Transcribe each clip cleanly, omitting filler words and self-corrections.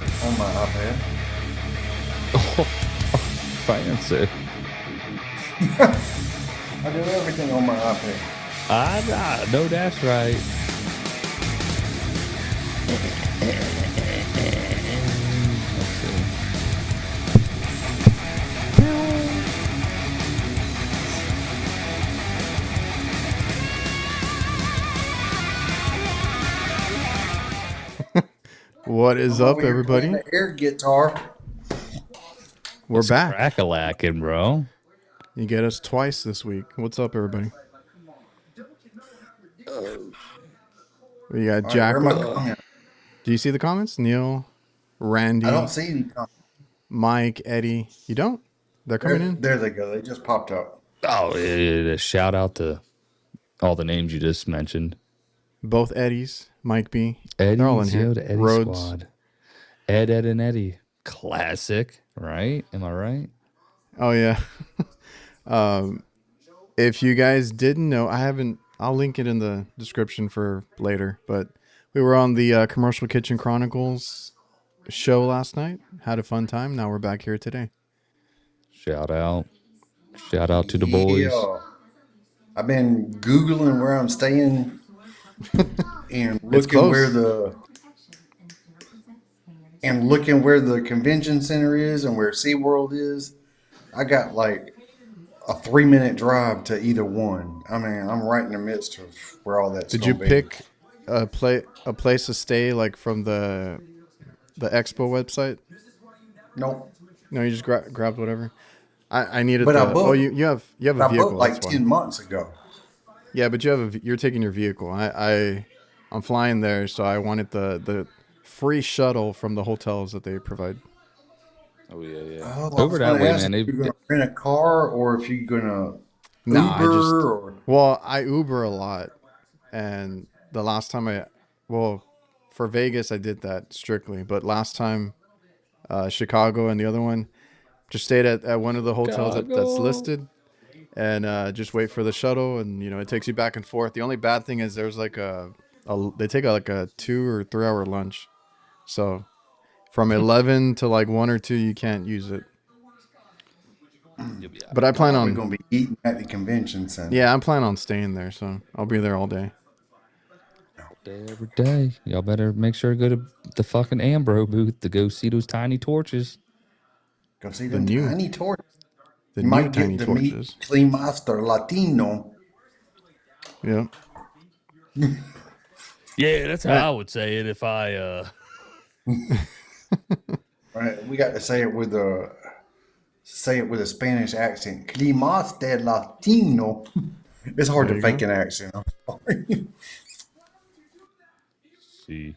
on my iPad. Oh, fancy. I do everything on my iPad. No, that's right. Let's see. What is I'm up, over here playing everybody? the air guitar. We're It's back. crack-a-lacking, bro. You get us twice this week. What's up, everybody? We got All right, where are my Jackal. comments? Do you see the comments? Neil, I don't Randy, see any comments. Mike, Eddie. You don't? They're coming in? There they go. They just popped up. Oh, yeah, shout out to all the names you just mentioned. Both Eddies, Mike B. They're all in Eddie's, here. yo, the Eddie Rhodes. squad. Ed, and Eddie. Classic, right? Am I right? Oh, yeah. If you guys didn't know, I'll link it in the description for later, but we were on the Commercial Kitchen Chronicles show last night. Had a fun time. Now we're back here today. Shout out. Shout out to the boys. Yeah. I've been Googling where I'm staying and It's looking where close. the convention center is and where SeaWorld is. I got like a 3-minute drive to either one. I mean, I'm right in the midst of where all that's Did you gonna be. pick a place to stay like from the expo website? Nope. No, you just grabbed whatever. I needed But I the. Oh, booked. you have a I booked vehicle. like That's why. 10 months ago. Yeah, but you're taking your vehicle. I'm flying there, so I wanted the free shuttle from the hotels that they provide. Oh, yeah, yeah. Oh, I Over was going that to way, ask man. if you're going to rent a car or if you're going to Nah, Uber or. I Uber a lot, and the last time well, for Vegas I did that strictly, but last time, Chicago and the other one, just stayed at one of the hotels that's Chicago. listed, and just wait for the shuttle, and it takes you back and forth. The only bad thing is there's like they take like a 2 or 3 hour lunch, so from 11 to like 1 or 2 you can't use it. You'll be all But I Not plan like we're on going to be eating at the convention center. yeah, I'm planning on staying there, so I'll be there all day. day, every day. Y'all better make sure to go to the fucking Ambro booth to go see those tiny torches. Go see The them new tiny torches. the You new might get tiny to meet torches. Master Latino. Yeah. Yeah, that's how Right. I would say it if I Right? We got to say it with a Spanish accent. Climas de Latino. It's hard There to you fake go. an accent. I'm sorry. see.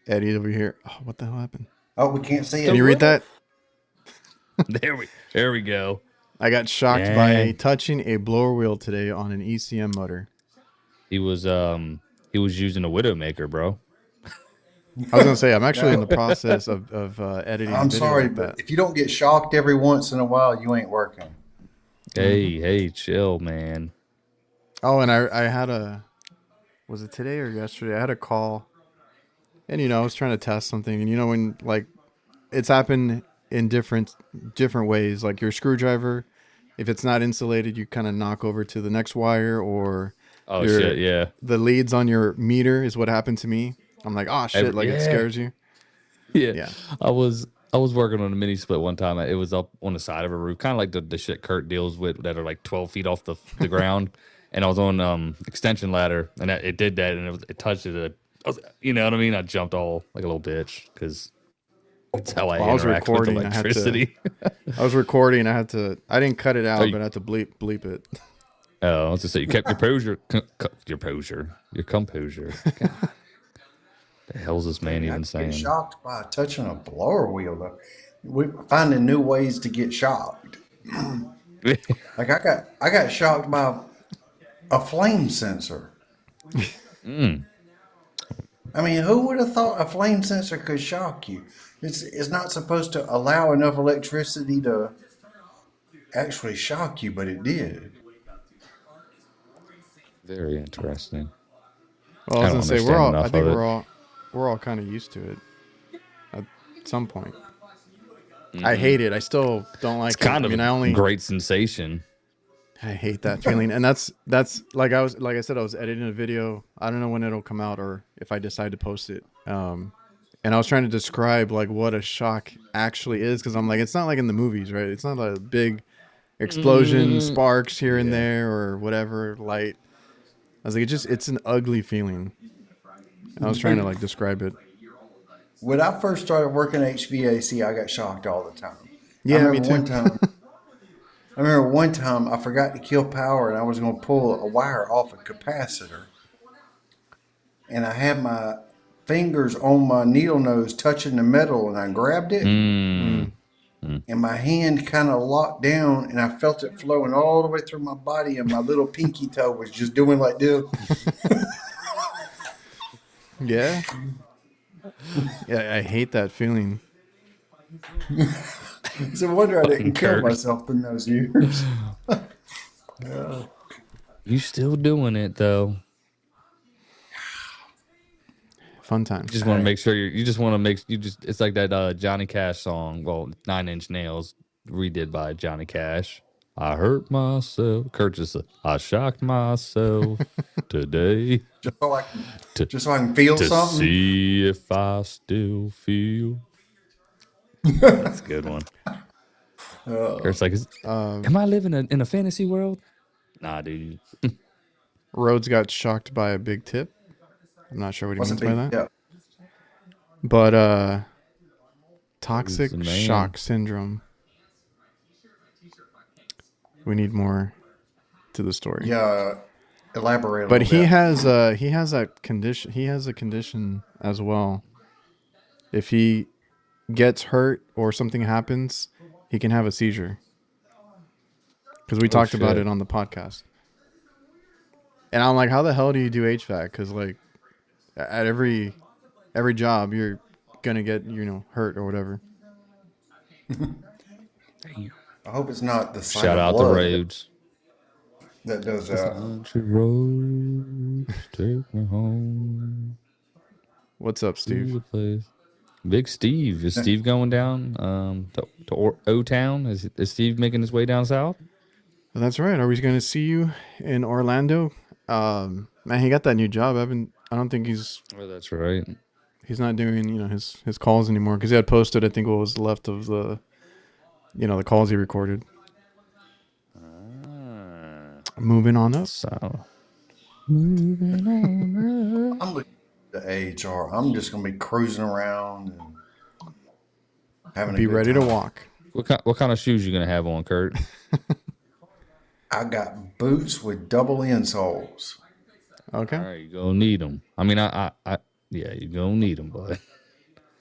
Eddie over here. Oh, what the hell happened? Oh, we can't see Can it. you read that? There we go. I got shocked Yeah. by touching a blower wheel today on an ECM motor. He was using a Widowmaker, bro. I was gonna say I'm actually in the No, process of editing a I'm video sorry, like but that. if you don't get shocked every once in a while, you ain't working. Hey, chill, man. Oh, and I had was it today or yesterday? I had a call, and I was trying to test something, and when like it's happened in different ways. Like your screwdriver, if it's not insulated, you kind of knock over to the next wire, or Oh your shit, yeah. the leads on your meter is what happened to me. I'm like, oh shit, like it Yeah. scares you. Yeah. Yeah. I was working on a mini split one time. It was up on the side of a roof, kind of like the shit Kurt deals with that are like 12 feet off the ground. And I was on extension ladder, and it did that, and it touched it. You know what I mean? I jumped all like a little bitch because that's how I Well, I was interact with recording. electricity. I was recording. I didn't cut it Oh, out, but I had to bleep it. I was just say you kept your composure. God, the hell's this man Dang, I even get saying? shocked by touching a blower wheel. Though. We're finding new ways to get shocked. Like I got shocked by a flame sensor. Mm. I mean, who would have thought a flame sensor could shock you? It's not supposed to allow enough electricity to actually shock you, but it did. Very interesting. Well, I I was don't gonna say understand I enough think of it. we're all kind of used to it. I, some point. I hate it. I still don't It's like it. kind I of mean, a great sensation. I hate that feeling. And that's like I said, I was editing a video. I don't know when it'll come out or if I decide to post it. And I was trying to describe like what a shock actually is, because I'm like, it's not like in the movies, right? It's not a big explosion, sparks here and there or whatever, light. I was like, it's an ugly feeling. I was trying to like describe it. When I first started working HVAC, I got shocked all the time. Yeah, me too. I remember one time I forgot to kill power and I was going to pull a wire off a capacitor. And I had my fingers on my needle nose touching the metal and I grabbed it. And my hand kind of locked down and I felt it flowing all the way through my body and my little pinky toe was just doing like this. Yeah. Yeah, I hate that feeling. It's a wonder I didn't kill myself in those years. You still doing it though. Fun times. You just want to make sure it's like that Johnny Cash song. Well, 9 Inch Nails redid by Johnny Cash. I hurt myself. Kurt just said, I shocked myself today Just so I can feel to something. see if I still feel. That's a good one. Kurt's like, am I living in a fantasy world? Nah, dude. Rhodes got shocked by a big tip. I'm not sure what he What's a means by big that. tip? But toxic the man. shock syndrome. We need more to the story. Yeah, elaborate. But he bit. has a condition. He has a condition as well. If he gets hurt or something happens, he can have a seizure. Because we talked about it on the podcast. And I'm like, how the hell do you do HVAC? Because like at every job, you're gonna get hurt or whatever. I hope it's not the sight Shout of out the blood roads. that does that. Country roads take me home. What's up, Steve? Big Steve. Is Steve going down to O-Town? Is Steve making his way down south? Well, that's right. Are we going to see you in Orlando? Man, he got that new job. I don't think he's Oh, that's right. he's not doing his calls anymore, because he had posted, I think, what was left of the the calls he recorded. Moving on up. So, moving on up. I'm looking at the AHR. I'm just gonna be cruising around and having a Be good ready time. to walk. What kind of shoes you gonna have on, Kurt? I got boots with double insoles. Okay. All right, you gonna need them. I mean, yeah, you gonna need them, but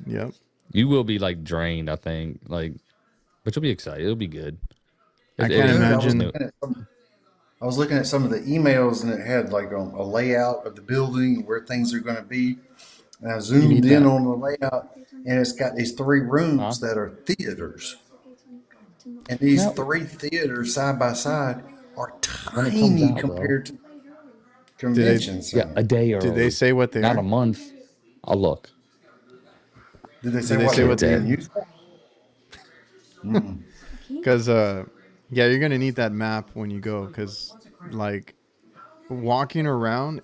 Yep. you will be like drained, I think. Like, but you'll be excited. It'll be good. I can't imagine. I was looking at some of the emails and it had like a layout of the building, where things are going to be. And I zoomed in on the layout and it's got these 3 rooms that are theaters. And these 3 theaters side by side are tiny compared to convention center. Yeah, a day early. Did they say what they Not are? a month. I'll look. Did they say what they're being used for? Because yeah, you're gonna need that map when you go, because like walking around,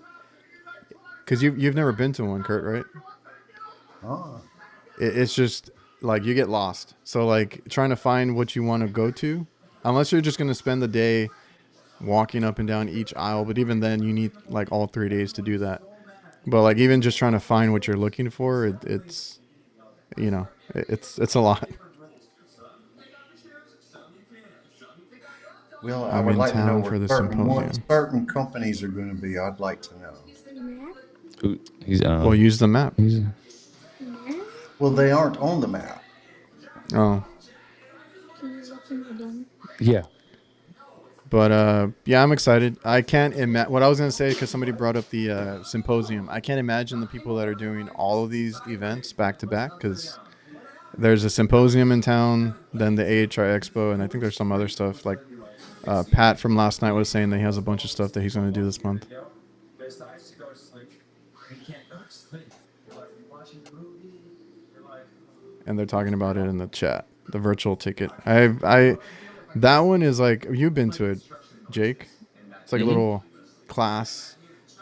because you've never been to one, Kurt, right? Oh. It's just like you get lost. So like trying to find what you want to go to, unless you're just gonna spend the day walking up and down each aisle. But even then, you need like all 3 days to do that. But like even just trying to find what you're looking for, it's a lot. Well, I would like to know where symposium. certain companies are going to be. I'd like to know. Well, use the map. Well, they aren't on the map. Oh. Yeah. But yeah, I'm excited. I can't imagine what I was going to say, because somebody brought up the symposium. I can't imagine the people that are doing all of these events back to back, because there's a symposium in town, then the AHR Expo, and I think there's some other stuff. Like Pat from last night was saying that he has a bunch of stuff that he's going to do this month. and they're talking about it in the chat. The virtual ticket. I that one is like you've been to it, Jake. It's like a Hmm. little class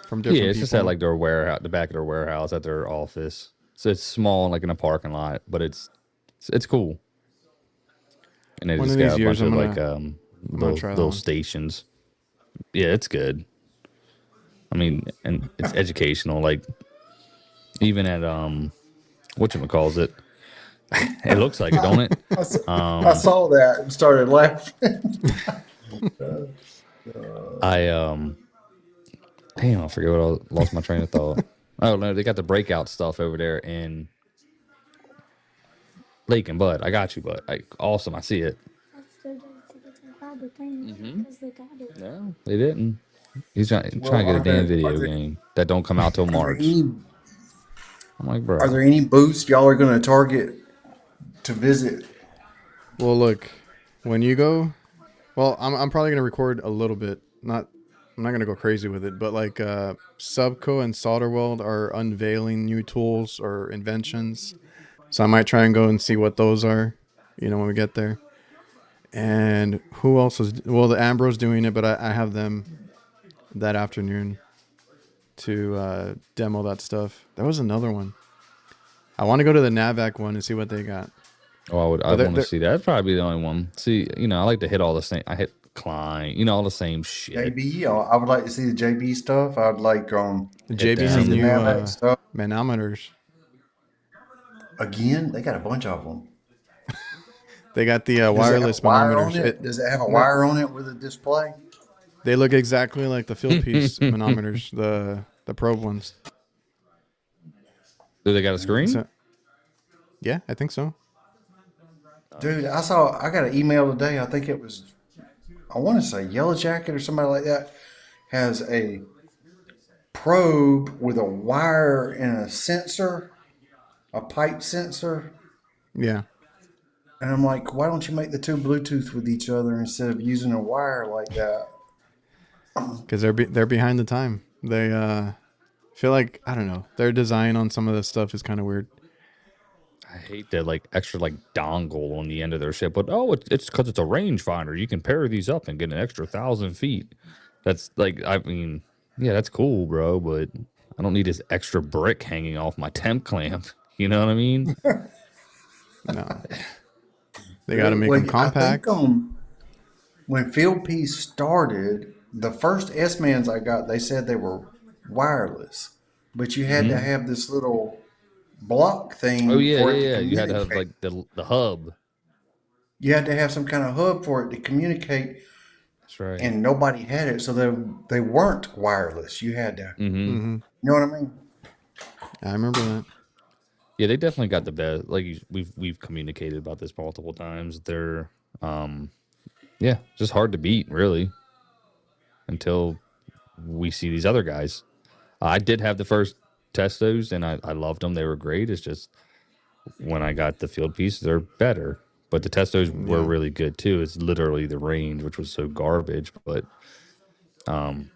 from Yeah, different it's just at people. like their warehouse, the back of their warehouse, at their office. So it's small, like in a parking lot, but it's cool. And they One of just got these a years, bunch of like I'm gonna little try that little one. stations. Yeah, it's good. I mean, and it's educational. Like even at whatchamacalls it, it looks like it, don't it? I saw, I Um, saw that and started laughing. I damn, I forget what lost my train of thought. Oh no, they got the breakout stuff over there in Lake and Bud. I got you, Bud. Like awesome, I see it. Mm-hmm. No, they didn't. He's trying Well, to get a damn video game that don't come out till are there March. any I'm like, are bro. there any booths y'all are going to target to visit? Well, look, when you go, well, I'm probably gonna record a little bit. I'm not gonna go crazy with it, but like Subco and Solderweld are unveiling new tools or inventions. So I might try and go and see what those are. When we get there. And who else is? Well, the Ambros doing it, but I have them that afternoon to demo that stuff. There was another one. I want to go to the Navac one and see what they got. Oh, I But want to see that. That's probably the only one. See, I like to hit all the same. I hit Klein, all the same shit. JB, I would like to see the JB stuff. I'd like Hit JB to see has the them. new Navac stuff. manometers. Again, they got a bunch of them. They got the Does it have a wireless wire on manometers. it? Does it have a No, wire on it with a display? they look exactly like the field piece Do manometers, the probe ones. they got a screen? So, yeah, I think so. Dude, I got an email today. I think it was, I want to say Yellow Jacket or somebody like that has a probe with a wire and a sensor, a pipe sensor. Yeah, And I'm like, why don't you make the two Bluetooth with each other instead of using a wire like that? because they're behind the time. They feel like I don't know. Their design on some of this stuff is kind of weird. I hate that like extra like dongle on the end of their ship, but it's because it's a rangefinder. You can pair these up and get an extra 1,000 feet. That's like, I mean, yeah, that's cool, bro. But I don't need this extra brick hanging off my temp clamp. You know what I mean? No, they got to make Well, them I think compact. when Field Piece started, the first S-Mans I got, they said they were wireless, but you had to Hmm. have this little block Oh thing yeah, for it to yeah, yeah. You had to have communicate. like the hub. You had to have some kind of hub for it to communicate, That's right. and nobody had it, so they weren't wireless. You had to, Hmm. Hmm. you know what I mean? I remember that. Yeah, they definitely got the best. Like we've communicated about this multiple times. They're um yeah, just hard to beat really until we see these other guys. I did have the first testos and I loved them. They were great. It's just when I got the field pieces, they're better. But the testos were Yeah, really good too. It's literally the range, which was so garbage, but um,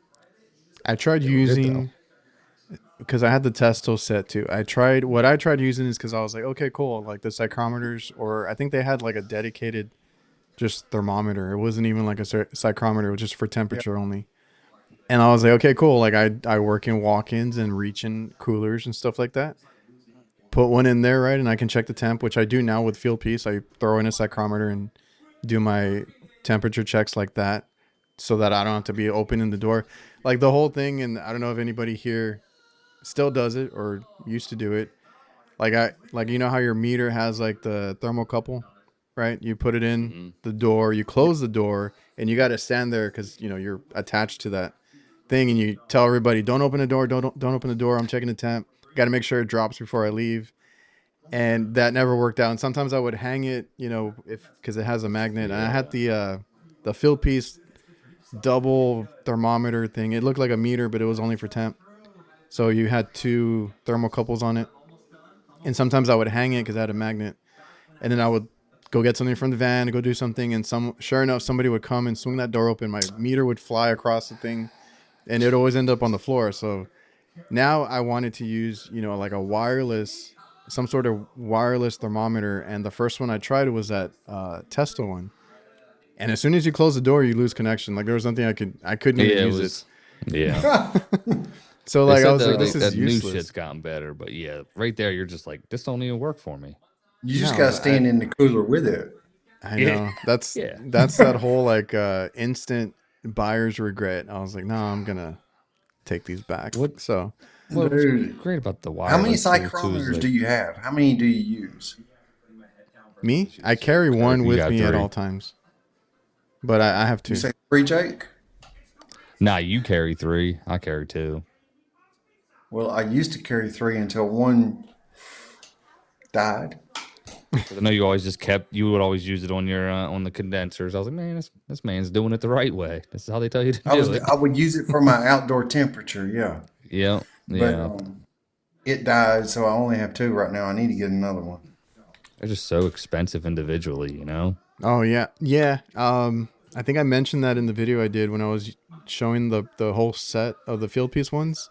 I tried they were good though. using because I had the Testo set too. I tried using is because I was like, okay, cool, like the psychrometers, or I think they had like a dedicated just thermometer. It wasn't even like a psychrometer; it was just for Yeah. temperature only. And I was like, okay, cool. Like I work in walk-ins and reach in coolers and stuff like that. Put one in there, right, and I can check the temp, which I do now with Field Piece. I throw in a psychrometer and do my temperature checks like that, so that I don't have to be opening the door, like the whole thing. And I don't know if anybody here still does it or used to do it. Like how your meter has like the thermocouple, right? You put it in Hmm. the door, you close the door, and you got to stand there because you're attached to that thing, and you tell everybody, don't open the door, don't open the door. I'm checking the temp. Got to make sure it drops before I leave. And that never worked out. And sometimes I would hang it, if because it has a magnet. And I had Yeah. the field piece double thermometer thing. It looked like a meter, but it was only for temp. So you had two thermocouples on it. And sometimes I would hang it because I had a magnet, and then I would go get something from the van, go do something, and sure enough, somebody would come and swing that door open. My meter would fly across the thing, and it'd always end up on the floor. So now I wanted to use, like a wireless some sort of wireless thermometer, and the first one I tried was that Tesla one. And as soon as you close the door, you lose connection. Like there was nothing I couldn't Yeah, even it use was. it. Yeah. So They like I said was like, this that is new useless. shit's gotten better, but yeah, right there, you're just like, this don't even work for me. You just No, gotta stand in the cooler with it. I Yeah. know that's Yeah. that whole like instant buyer's regret. I was like, no, I'm gonna take these back. What So what was Dude, great about the how many wireless tool too is psychrometers like do you have? How many do you use? me, I carry one you with got me at 3. all times, but I have You two. say 3, Jake? Nah, you carry 3. I carry 2. Well, I used to carry 3 until one died. 'Cause I know you would always use it on your on the condensers. I was like, man, this man's doing it the right way. This is how they tell you to do it. I would use it for my outdoor temperature, yeah. Yeah, But yeah. it died, so I only have 2 right now. I need to get another one. They're just so expensive individually, you know. Oh yeah, yeah. I think I mentioned that in the video I did when I was showing the whole set of the field piece ones.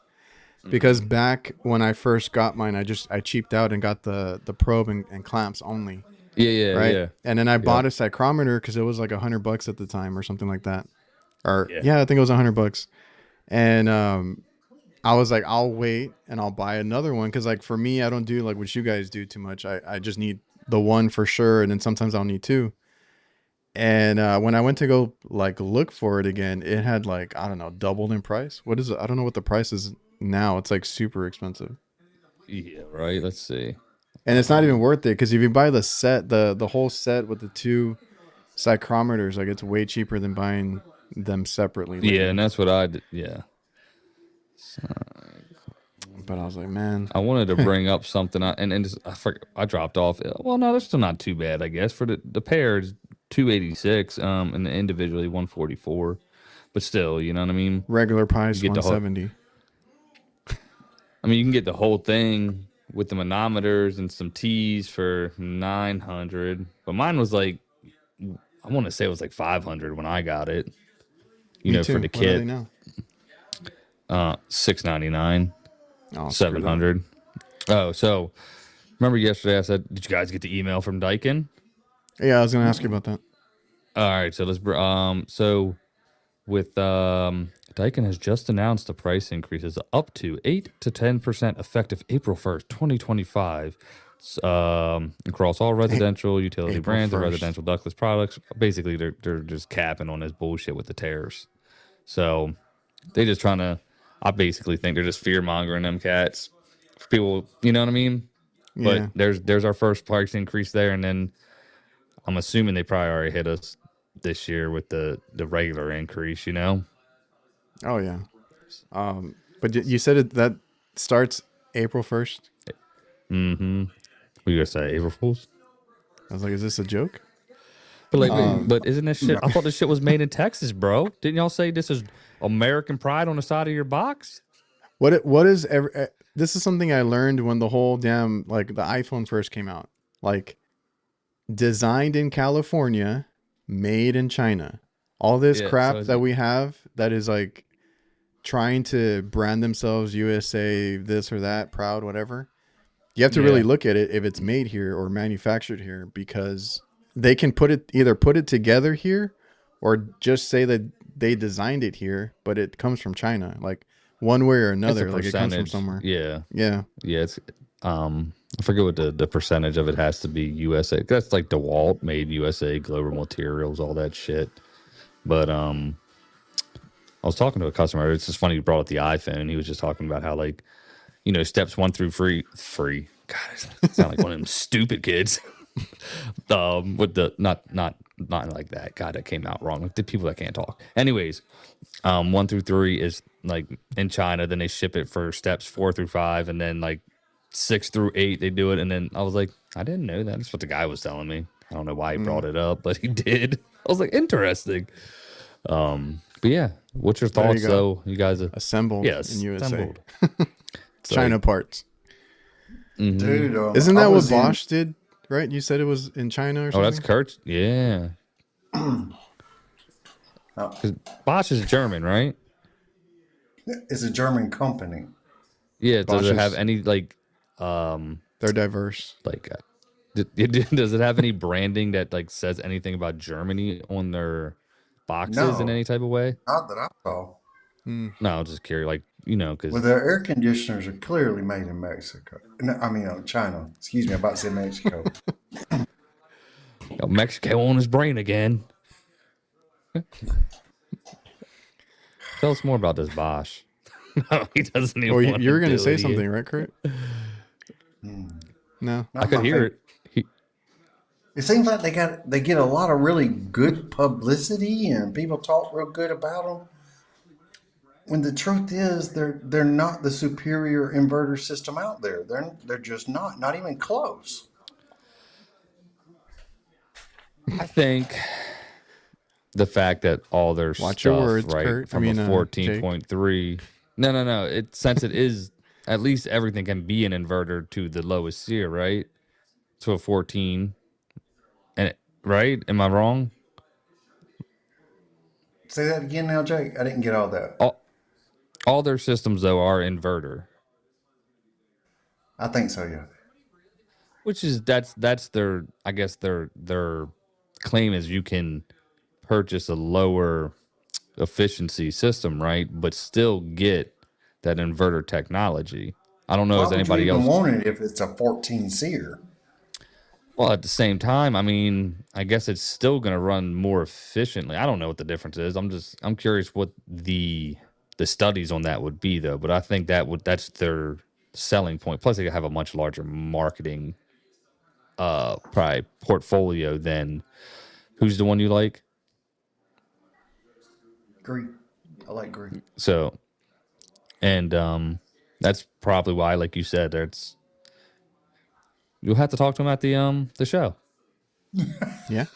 Because back when I first got mine, I cheaped out and got the probe and clamps only, Yeah, yeah, right? yeah, And then I bought a psychrometer because it was like $100 at the time or something like that. Or yeah. yeah, I think it was $100. And I was like, I'll wait and I'll buy another one because like for me, I don't do like what you guys do too much. I just need the one for sure, and then sometimes I'll need 2. And when I went to go like look for it again, it had like I don't know doubled in price. What is it? I don't know what the price is now. It's like super expensive. Yeah, right. Let's see. And it's not even worth it because if you buy the set, the whole set with the 2 psychrometers, like it's way cheaper than buying them separately. Yeah, and that's what I did. Yeah. But I was like, man, I wanted to bring up something, I dropped off. Well, no, that's still not too bad, I guess. For the pair is 286, and the individually 144, but still, you know what I mean. regular You price get the whole, 170. I mean, you can get the whole thing with the manometers and some tees for 900, but mine was like, I want to say it was like 500 when I got it. You Me know, too. for the What are they kit, now? 699, Oh, screw that. 700. Oh, so remember yesterday I said, did you guys get the email from Daikin? Yeah, I was gonna ask you about that. All right, so so with Daikin has just announced the price increases up to 8 to 10% effective April 1st, 2025. Across all residential utility April brands and 1st. residential ductless products. Basically, they're just capping on this bullshit with the tariffs. So they just trying to. I basically think they're just fear mongering them cats for people. You know what I mean? But Yeah. there's our first price increase there, and then I'm assuming they probably already hit us this year with the regular increase. You know? Oh yeah. But you said that starts April 1st. Mm-hmm. What you gonna say, April Fools? I was like, is this a joke? But like, Um, but isn't this shit? I thought this shit was made in Texas, bro. Didn't y'all say this is American pride on the side of your box? what is this is something I learned when the whole damn like the iPhone first came out. Like designed in California, made in China. All this Yeah, crap so that we have that is like trying to brand themselves USA this or that, proud, whatever. You have to really look at it if it's made here or manufactured here because they can either put it together here or just say that they designed it here, but it comes from China. Like one way or it's a another, like it comes from percentage. somewhere. Yeah, Yeah. yeah. It's I forget what the percentage of it has to be USA. That's like DeWalt made USA, Global Materials, all that shit. But I was talking to a customer. It's just funny you brought up the iPhone. He was just talking about how like, you know, steps 1 through free. God, I sound like one of them stupid kids. With the not like that. God, that came out wrong. Like the people that can't talk. Anyways, 1 through 3 is like in China. Then they ship it for steps 4 through 5, and then like 6 through 8 they do it. And then I was like, I didn't know that. That's what the guy was telling me. I don't know why he brought it up, but he did. I was like, interesting. But yeah, what's your There you thoughts go. though? You guys, Assembled yes, in USA. assembled. China parts. Dude, Isn't I that what was in- Bosch did? Right? You said it was in China or Oh, something? that's Kurt's. Yeah, because Bosch is German, right? It's a German company. Yeah. Does Bosch it have is- any like They're diverse. Like, does it have any branding that like says anything about Germany on their boxes in No, any type of way? not that I saw. Hmm. No, I'm just curious. Like, Well, because their air conditioners are clearly made in Mexico. No, I mean, China. Excuse me, I'm about to say Mexico. Mexico on his brain again. Tell us more about this Bosch. No, he doesn't Oh, even want you to were going to do say it. something, right, Kurt? Hmm. No. I Not could my hear favorite. it. It seems like they get a lot of really good publicity and people talk real good about them. When the truth is, they're not the superior inverter system out there. They're just not even close. I think the fact that all their Watch your stuff, words, right, Kurt. I from a mean, Jake. 14.3. No. Since it is, at least everything can be an inverter to the lowest SEER, right? To a 14. Right? Am I wrong? Say that again now, Jake. I didn't get all that. All their systems, though, are inverter. I think so, yeah. Which is that's their, I guess their claim is you can purchase a lower efficiency system, right? But still get that inverter technology. I don't know Why if would you anybody even else. want it if it's a 14 seer? Well, at the same time, I mean, I guess it's still going to run more efficiently. I don't know what the difference is. I'm curious what the studies on that would be though. But I think that's their selling point. Plus, they have a much larger marketing probably portfolio than who's the one you like. Agree. I like agree. So, and that's probably why, like you said, that's you'll have to talk to them at the show. Yeah.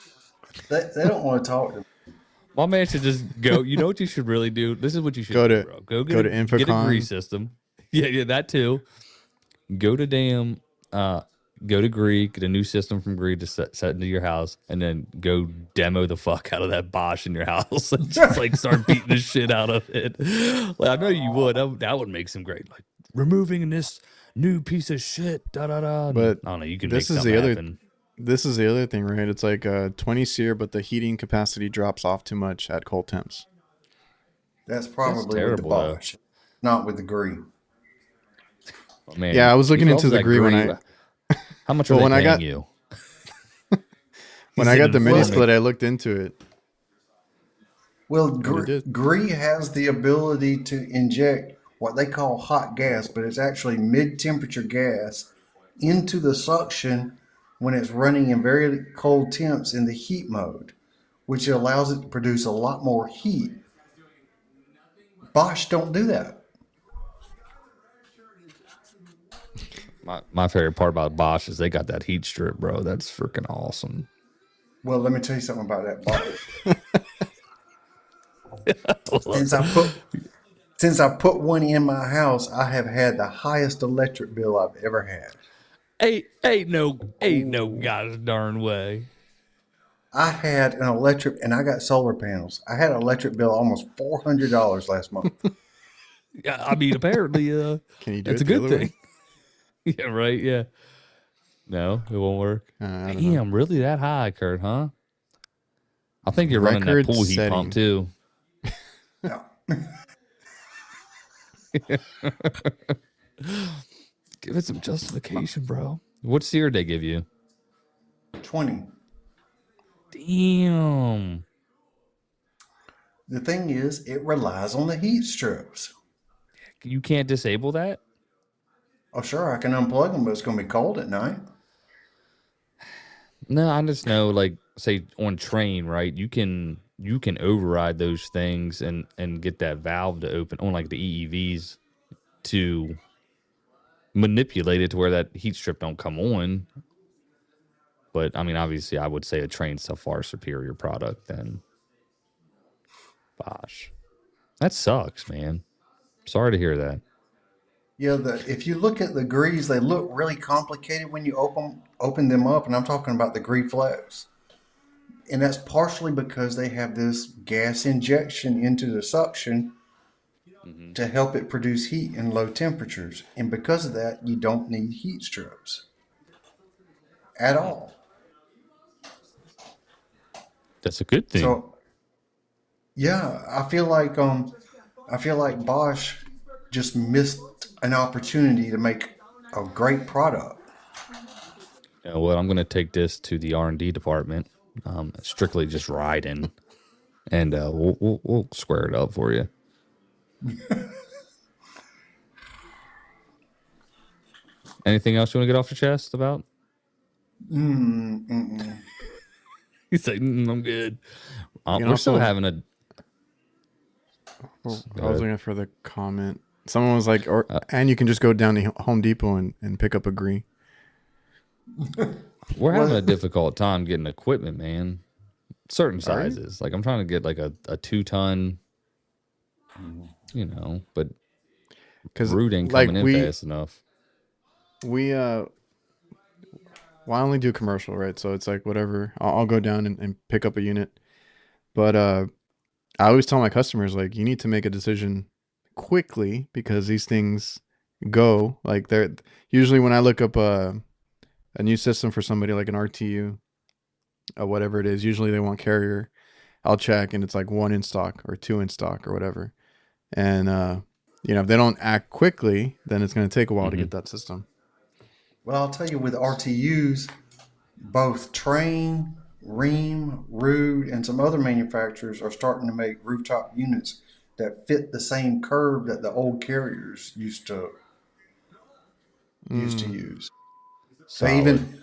They don't want to talk to me. My man should just go. You know what you should really do? This is what you should Go do, to bro. Go go to get a Gree Infocon. system. Yeah, that too. Go to damn go to Gree, get a new system from Gree to set into your house, and then go demo the fuck out of that Bosch in your house and just like start beating the shit out of it. Like I know you would. That would make some great like removing this new piece of shit. Da da da. But I don't know. You can make this is something the other happen. this is the other thing, right? It's like 20 SEER, but the heating capacity drops off too much at cold temps. That's That's probably with the terrible though. Bosch, not with the Gree. Oh, man, Yeah, I was he looking loves into the that Gree when Gree. I How much are well they when I paying got you? when He's I an got the mini informant. split, I looked into it, Well, and it did. Gree has the ability to inject what they call hot gas, but it's actually mid-temperature gas into the suction when it's running in very cold temps in the heat mode, which allows it to produce a lot more heat. Bosch don't do that. My favorite part about Bosch is they got that heat strip, bro. That's freaking awesome. Well, let me tell you something about that Bosch. Since I put since I put one in my house, I have had the highest electric bill I've ever had. Ain't no gosh darn way. I had an electric, and I got solar panels. I had an electric bill almost $400 last month. Yeah, I mean, apparently, Can you do it's it a the good other thing. way? Yeah, right. Yeah. No, it won't work. I don't know. Damn, really that high, Kurt? Huh? I think you're running that Record pool heat pump setting. too. Yeah. Give it some justification, bro. What SEER they give you? 20. Damn. The thing is, it relies on the heat strips. You can't disable that? Oh, sure, I can unplug them, but it's going to be cold at night. No, I just know, like, say on train, right? You can override those things and get that valve to open on like the EEVs to manipulate it to where that heat strip don't come on. But I mean, obviously, I would say a train's a far superior product than Bosch. That sucks, man. Sorry to hear that. Yeah, if you look at the Grees, they look really complicated when you open them up, and I'm talking about the Gree Flex. And that's partially because they have this gas injection into the suction to help it produce heat in low temperatures. And because of that, you don't need heat strips. at all. That's a good thing. So yeah, I feel like Bosch just missed an opportunity to make a great product. You know what? I'm going to take this to the R&D department, strictly just riding, and we'll square it up for you. Anything else you want to get off your chest about? He's like, I'm good. You can We're still also, having a. oh, Go I was ahead. looking for the comment. Someone was like, or and you can just go down to Home Depot and pick up a green. We're having a Well, difficult time getting equipment, man. Certain Are you? sizes. Like I'm trying to get like a 2 ton, but Because root ain't like coming in fast enough. we well, I only do commercial, right? So it's like whatever. I'll go down and pick up a unit. But I always tell my customers like you need to make a decision quickly because these things go like they're usually when I look up a new system for somebody like an RTU or whatever it is, usually they want Carrier. I'll check and it's like one in stock or two in stock or whatever. And if they don't act quickly, then it's going to take a while to Hmm. get that system. well, I'll tell you with RTUs, both Train, Ream, Rude, and some other manufacturers are starting to make rooftop units that fit the same curve that the old carriers used to Mm. use. So Solid. even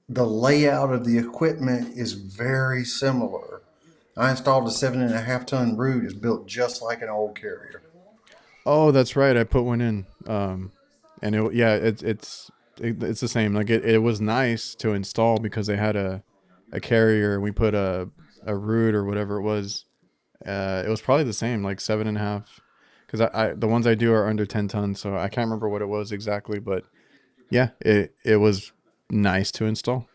the layout of the equipment is very similar. I installed a 7.5 ton Rude. It's built just like an old carrier. Oh, that's right. I put one in. And yeah, it's the same. Like it was nice to install because they had a carrier and we put a root or whatever it was. It was probably the same, like 7.5. Because I the ones I do are under 10 tons, so I can't remember what it was exactly, but yeah, it was nice to install.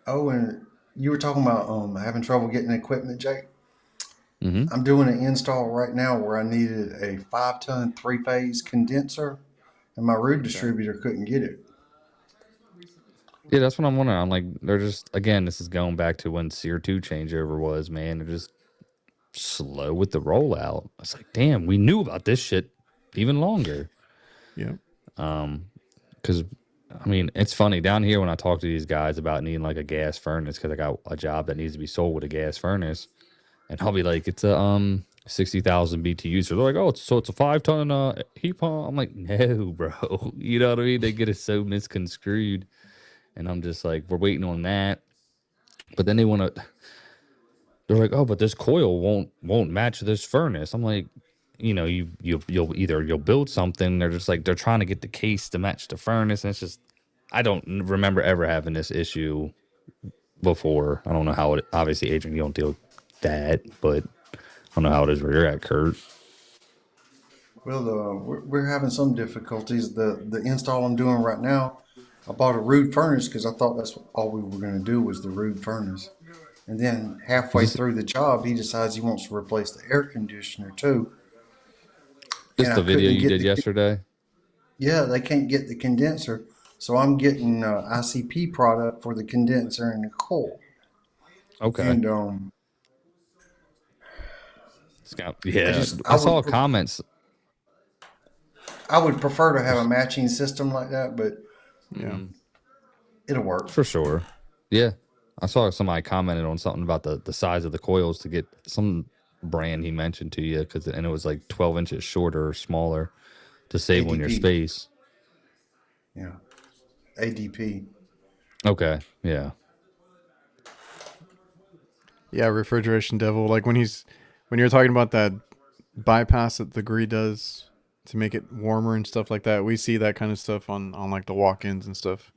Oh, and you were talking about having trouble getting equipment, Jake. Hmm. I'm doing an install right now where I needed a 5 ton 3 phase condenser, and my Rude Okay. distributor couldn't get it. Yeah, that's what I'm wondering. I'm like, they're just again, this is going back to when Sear 2 changeover was, man. They're just slow with the rollout. It's like, damn, we knew about this shit even longer. Yeah. Because I mean, it's funny down here when I talk to these guys about needing like a gas furnace because I got a job that needs to be sold with a gas furnace, and I'll be like, it's a 60,000 BTU. So they're like, oh, it's a 5 ton heat pump. I'm like, no, bro. You know what I mean? They get it so misconstrued, and I'm just like, we're waiting on that. But then they want to. They're like, oh, but this coil won't match this furnace. I'm like, you'll either you'll build something. They're just like they're trying to get the case to match the furnace, and it's just I don't remember ever having this issue before. I don't know how it. Obviously, Adrian, you don't deal with that, but I don't know how it is where you're at, Kurt. Well, we're having some difficulties. The install I'm doing right now, I bought a Rude furnace because I thought that's all we were going to do was the Rude furnace. And then Is halfway this through the job, he decides he wants to replace the air conditioner too. this And I the video couldn't you get did the yesterday? yeah, they can't get the condenser, so I'm getting ICP product for the condenser and the coil. Okay, And yeah. I saw comments. I would prefer to have a matching system like that, but Yeah. it'll work. For sure. Yeah. I saw somebody commented on something about the size of the coils to get some brand he mentioned to you and it was like 12 inches shorter or smaller to save on your ADP, space. yeah, ADP. Okay. Yeah. Yeah, refrigeration devil. Like when you're talking about that bypass that the Gree does to make it warmer and stuff like that, we see that kind of stuff on like the walk-ins and stuff.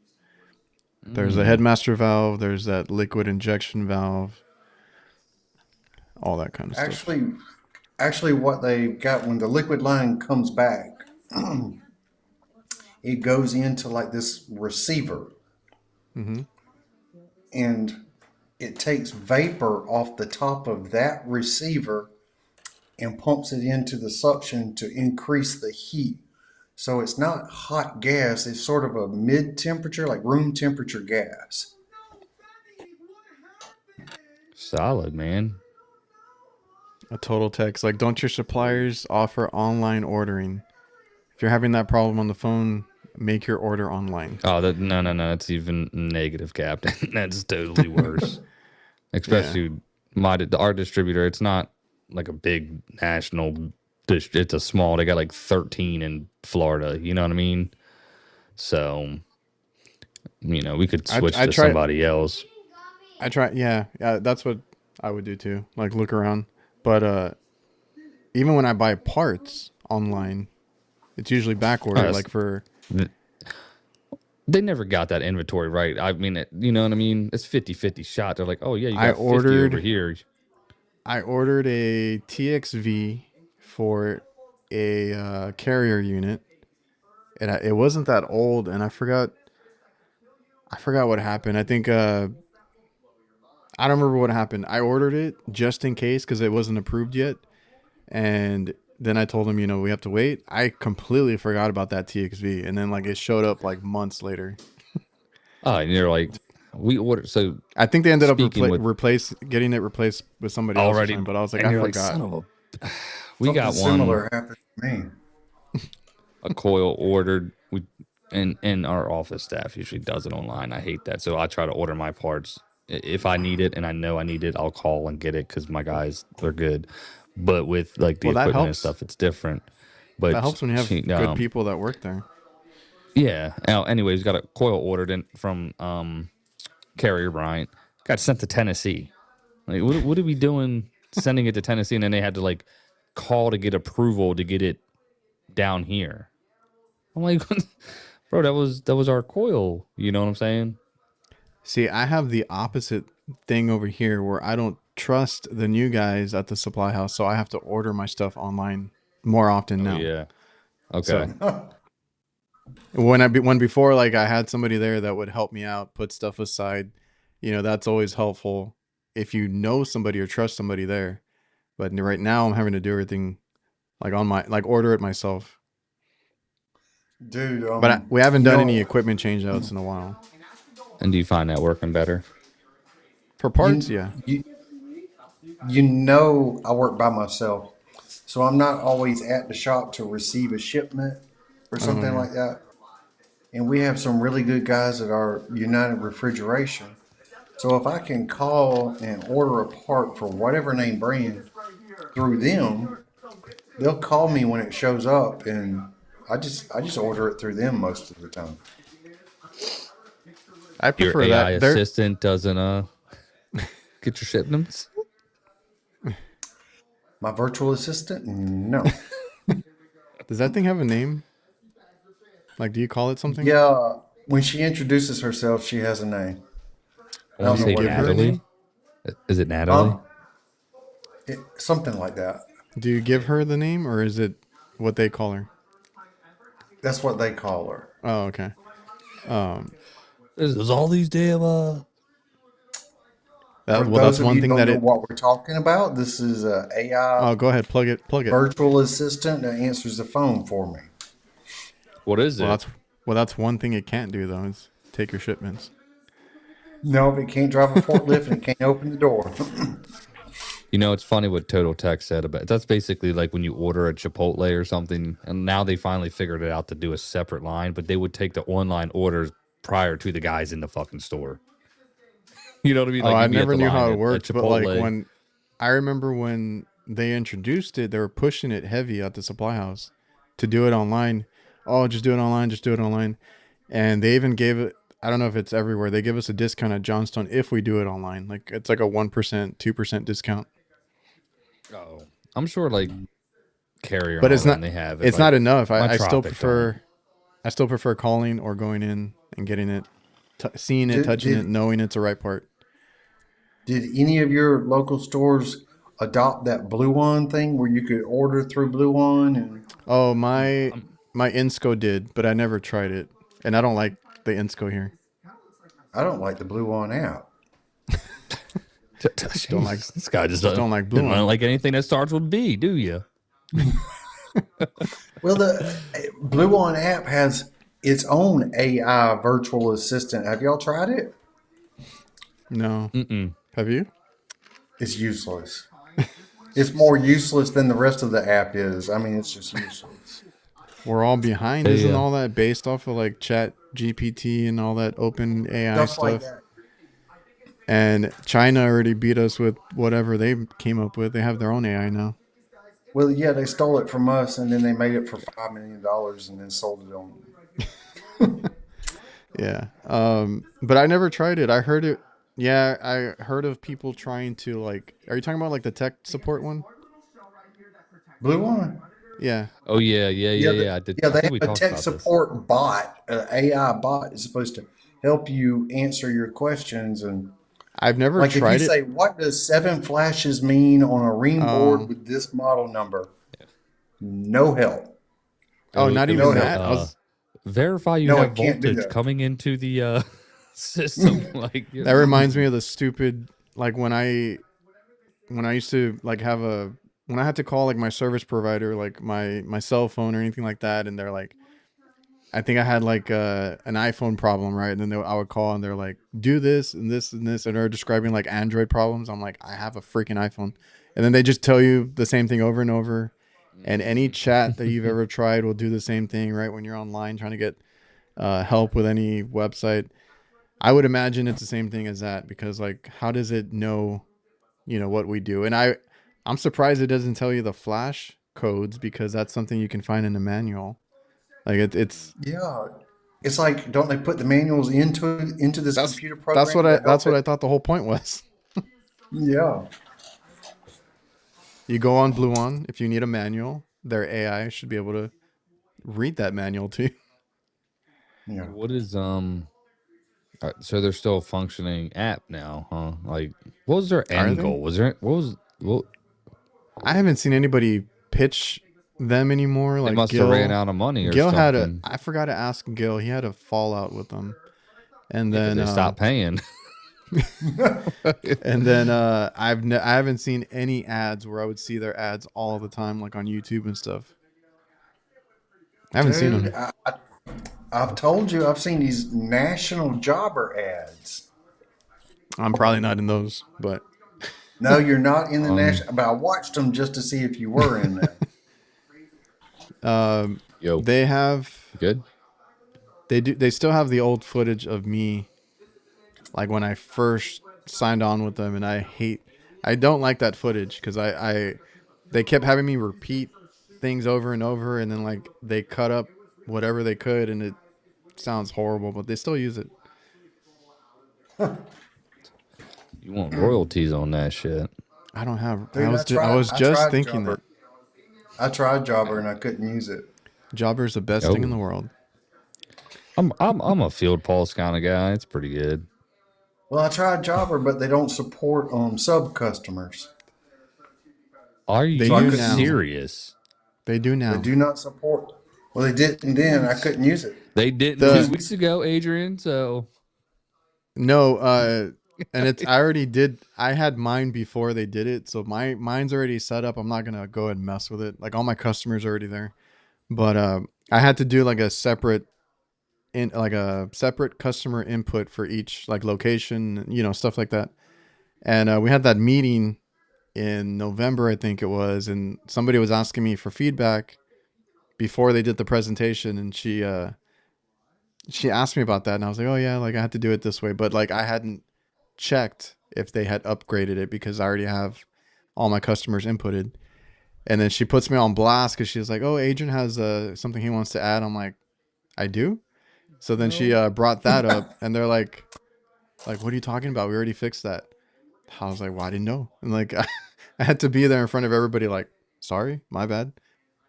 There's a Mm. headmaster valve, there's that liquid injection valve, all that kind of stuff. Actually, actually, what they got when the liquid line comes back, it goes into like this receiver, Mm-hmm. and it takes vapor off the top of that receiver and pumps it into the suction to increase the heat So it's not hot gas. It's sort of a mid temperature, like room temperature gas. Solid, man. A total text. Like, don't your suppliers offer online ordering? If you're having that problem on the phone, make your order online. Oh, no. It's even negative, Captain. That's totally worse. Yeah. Especially our distributor. It's not like a big national. It's a small. They got like 13 in Florida. You know what I mean? So we could switch I to try. somebody else. I try. Yeah. That's what I would do too. Like, look around. But even when I buy parts online, it's usually back Oh, ordered. Like for they never got that inventory right. I mean, you know what I mean? It's 50-50 shot. They're like, oh, yeah, you I got 50 over ordered here. I ordered a TXV for a carrier unit, and it wasn't that old, and I forgot what happened. I think I don't remember what happened. I ordered it just in case because it wasn't approved yet, and then I told them, we have to wait. I completely forgot about that TXV, and then like it showed up like months later. Oh, and they're like, we ordered. So I think they ended up speaking with getting it replaced with somebody else or already, something. But I was like, and I you're like, forgot. son of a. We Something got one, similar happened to me. a coil ordered. And our office staff usually does it online. I hate that. So I try to order my parts. If I need it and I know I need it, I'll call and get it because my guys, they're good. But with like the Well, that equipment and helps. stuff, it's different. That But helps when you have good people that work there. yeah. Anyways, got a coil ordered in from Carrier Bryant. Got sent to Tennessee. Like, what are we doing sending it to Tennessee? And then they had to like call to get approval to get it down here. I'm like, bro, that was our coil. You know what I'm saying? See, I have the opposite thing over here where I don't trust the new guys at the supply house, so I have to order my stuff online more often Oh now. yeah. Okay. So when before like I had somebody there that would help me out, put stuff aside, that's always helpful if you know somebody or trust somebody there. But right now I'm having to do everything like on my like order it myself. Dude, But we haven't you done any know, equipment change outs in a while. And do you find that working better? For parts, you yeah. you I work by myself, so I'm not always at the shop to receive a shipment or Oh something yeah. like that. And we have some really good guys at our United Refrigeration. So if I can call and order a part for whatever name brand through them, they'll call me when it shows up, and I just order it through them most of the time. I Your prefer AI that. assistant doesn't get your shipments? My virtual assistant, no. Does that thing have a name? Like, do you call it something? Yeah, when she introduces herself, she has a name. I I want don't to Do know you say what give it her a is. Natalie. name? Is it Natalie? Huh? Something like that. Do you give her the name, or is it what they call her? That's what they call her. Oh, okay. Um, There's all these damn For that's those of one you who thing don't that know it. what we're talking about, this is a AI Oh, go ahead, plug it. virtual assistant that answers the phone for me. What is Well, it? that's one thing it can't do though is take your shipments. No, it can't drive a forklift and it can't open the door. It's funny what Total Tech said about it. That's basically like when you order a Chipotle or something, and now they finally figured it out to do a separate line, but they would take the online orders prior to the guys in the fucking store. You know what I mean? Oh, Like I you'd be at never the knew line how it at worked, but like Chipotle. when I remember when they introduced it, they were pushing it heavy at the supply house to do it online. Oh, just do it online, just do it online. And they even gave it, I don't know if it's everywhere. They give us a discount at Johnstone if we do it online. Like it's like a 1%, 2% discount. Oh, I'm sure like Carrier and But all them they have it. it's Like not enough. my I Tropic don't. still prefer calling or going in and getting it, seeing it, did, touching it, did knowing it's the right part. did any of your local stores adopt that Blue One thing where you could order through Blue One? And Oh, I'm, my Insco did, but I never tried it. And I don't like the Insco here. I don't like the Blue One app. Just don't like this guy just just don't like Blue doesn't One. like anything that starts with B, do you? Well, the Blue On app has its own AI virtual assistant. Have y'all tried it? No. Mm-mm. Have you? It's useless. It's more useless than the rest of the app is. I mean, it's just useless. We're all behind. They, Isn't all that based off of like Chat GPT and all that open AI Stuff like stuff? that. And China already beat us with whatever they came up with. They have their own AI now. Well, yeah, they stole it from us, and then they made it for $5 million, and then sold it on. Yeah. But I never tried it. I heard it. Yeah, I heard of people trying to like. Are you talking about like the tech support one? Blue One. Yeah. oh yeah, yeah, yeah, Yeah, yeah. I did. yeah, I they think have we a talked tech about this. support bot, an AI bot is supposed to help you answer your questions. And I've never like if you tried it. say, what does seven flashes mean on a ring board Um. with this model number? No help. Oh, It, not it No even would that. help. I was. verify you No, have it can't do voltage that. coming into the system. Like, That reminds me of the stupid like when I used to like have a when I had to call like my service provider like my cell phone or anything like that, and they're like, I think I had like an iPhone problem, right? And then I would call and they're like, do this and this and this, and they're describing like Android problems. I'm like, I have a freaking iPhone, and then they just tell you the same thing over and over. And any chat that you've ever tried will do the same thing, right? When you're online trying to get help with any website, I would imagine it's the same thing as that because like, how does it know, what we do? And I'm surprised it doesn't tell you the flash codes because that's something you can find in the manual. Like it's Yeah. It's like, don't they put the manuals into this that's computer program to that's help what it? I thought the whole point was. Yeah. You go on Blue On if you need a manual, their AI should be able to read that manual to you. Yeah. what is so they're still a functioning app now, huh? Like, what was their Are end they? goal? Was there what was what? I haven't seen anybody pitch them anymore. They Like must have ran Gil, out of money or Gil had a. something. I forgot to ask Gil. He had a fallout with them, and Yeah, because then they stopped paying. I haven't seen any ads where I would see their ads all the time, like on YouTube and stuff. I haven't seen Dude, them. I've told you, I've seen these national jobber ads. I'm probably not in those, but No, you're not in the Um, national, but I watched them just to see if you were in them. um, yo, they have you good? they still have the old footage of me like when I first signed on with them, and I don't like that footage because they kept having me repeat things over and over, and then like they cut up whatever they could, and it sounds horrible, but they still use it. You want royalties on that shit? I don't have. Dude, I was I just tried thinking jobber. that I tried jobber and I couldn't use it. Jobber is the best thing in the Oh, world. I'm a field pulse kind of guy. It's pretty good. Well, I tried jobber, but they don't support sub customers. Are They So I you do couldn't use now. it. serious? They do They now. do not support. Well, they didn't then. I couldn't use it. They didn't The 2 weeks ago, Adrian. So No, and it's I already did. I had mine before they did it, so mine's already set up. I'm not gonna go and mess with it. Like all my customers are already there, but I had to do like a separate customer input for each like location, stuff like that. And we had that meeting in November, I think it was, and somebody was asking me for feedback before they did the presentation, and she asked me about that, and I was like, oh yeah, like I had to do it this way, but like I hadn't checked if they had upgraded it because I already have all my customers inputted. And then she puts me on blast because she's like, "Oh, Adrian has something he wants to add." I'm like, "I do." So then she No. brought that up, and they're like, "What are you talking about? We already fixed that." I was like, "Well, I didn't know." And like, I had to be there in front of everybody, like, "Sorry, my bad.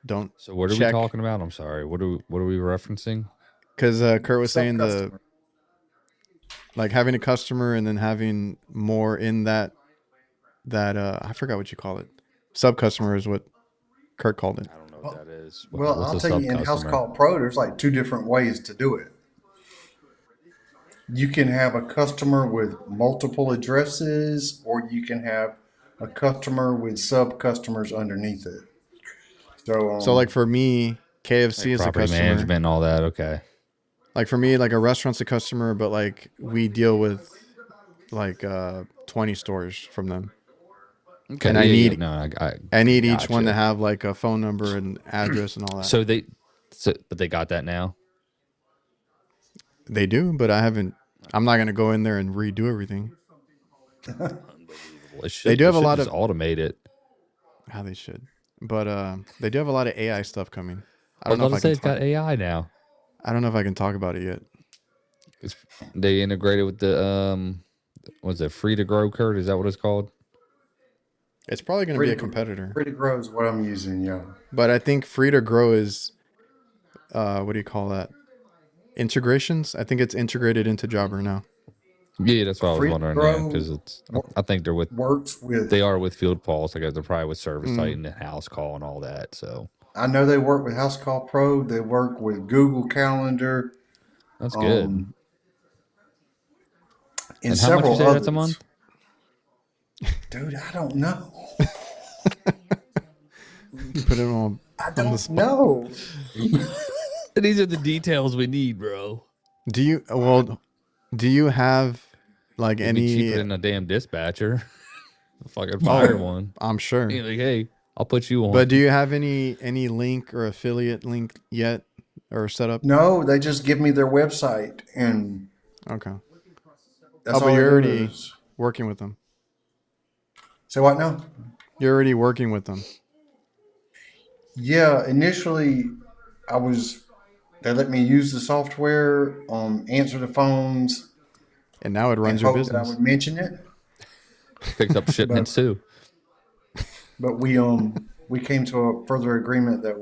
Don't so what are we check." talking about? I'm sorry. What are we referencing? Because Kurt was Sub saying the customer. like having a customer and then having more in that I forgot what you call it. Sub customer is what Kurt called it. I don't know what Well, that is. well, What's I'll a tell sub you, in House customer? Call Pro, there's like two different ways to do it. You can have a customer with multiple addresses, or you can have a customer with sub customers underneath it. So So like for me, KFC Like is a property customer. management and all that. Okay. Like for me, like a restaurant's a customer, but like we deal with like 20 stores from them. Okay. And Yeah. Yeah. No, I I need each one to gotcha. have like a phone number and address and all that. But they got that now. They do, but I'm not going to go in there and redo everything. Unbelievable. They do They have a should lot just of automate it. how they should. But they do have a lot of AI stuff coming. I was about to say it's got AI now. I don't know if I can talk about it yet. It's, they integrated with the was it free to grow, Kurt? Is that what it's called? It's probably going to be a competitor. Free to grow is what I'm using. Yeah. But I think free to grow is what do you call that? Integrations. I think it's integrated into Jobber now. Yeah, that's what I was Free to wondering. Yeah, grow because I think works with. they are with Field Pulse. I guess they're probably with Service Mm. Titan and House Call and all that. So I know they work with House Call Pro. They work with Google Calendar, that's good. and And how much you several say that's a others. month? Dude, I don't know. Put it on I the don't spot. know. These are the details we need, bro. Do you have like It'd be cheaper any? than a damn dispatcher. If I could fire one, I'm sure. you're like, hey, I'll put you on. But do you have any link or affiliate link yet or set up? No, they just give me their website, and Okay. that's But all you're it already is. working with them. So what now? You're already working with them. Yeah, initially they let me use the software, answer the phones, And now it and runs your hope that I business. would mention it. Picked up shipments too. But we came to a further agreement that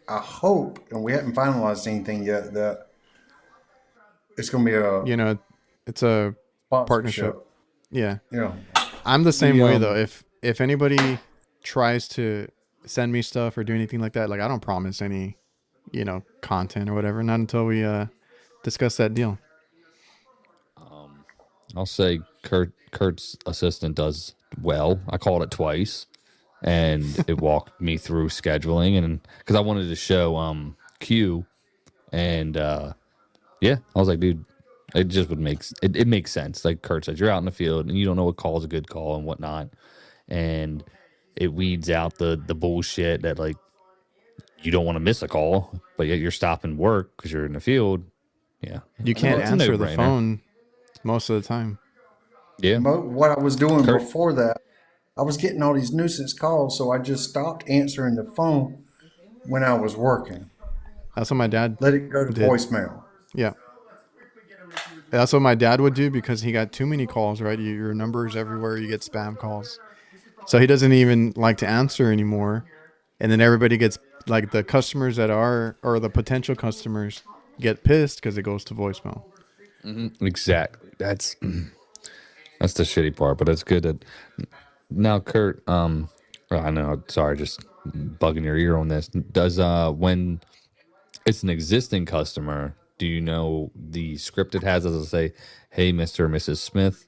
I hope, and we haven't finalized anything yet, that it's going to be a You know, it's a partnership. sponsorship. Yeah. Yeah. I'm the same way um, though. If anybody tries to send me stuff or do anything like that, like I don't promise any, content or whatever, not until we discuss that deal. I'll say Kurt's assistant does well. I called it twice, and it walked me through scheduling, and because I wanted to show Q, and yeah, I was like, dude, it just would it makes sense. Like Kurt said, you're out in the field and you don't know what call is a good call and whatnot, and it weeds out the bullshit that like you don't want to miss a call, but yet you're stopping work because you're in the field. Yeah, You can't it's a answer the no-brainer. phone most of the time. Yeah, What I was doing Kurt, before that, I was getting all these nuisance calls, so I just stopped answering the phone when I was working. That's what my dad Let it go to did. voicemail. Yeah. That's what my dad would do because he got too many calls, right? Your number is everywhere. You get spam calls. So he doesn't even like to answer anymore. And then everybody gets, like the customers or the potential customers get pissed because it goes to voicemail. exactly. That's the shitty part, but it's good that now, Kurt. Well, I know. Sorry, just bugging your ear on this. Does when it's an existing customer, do you know the script it has? Does it say, "Hey, Mr. or Mrs. Smith,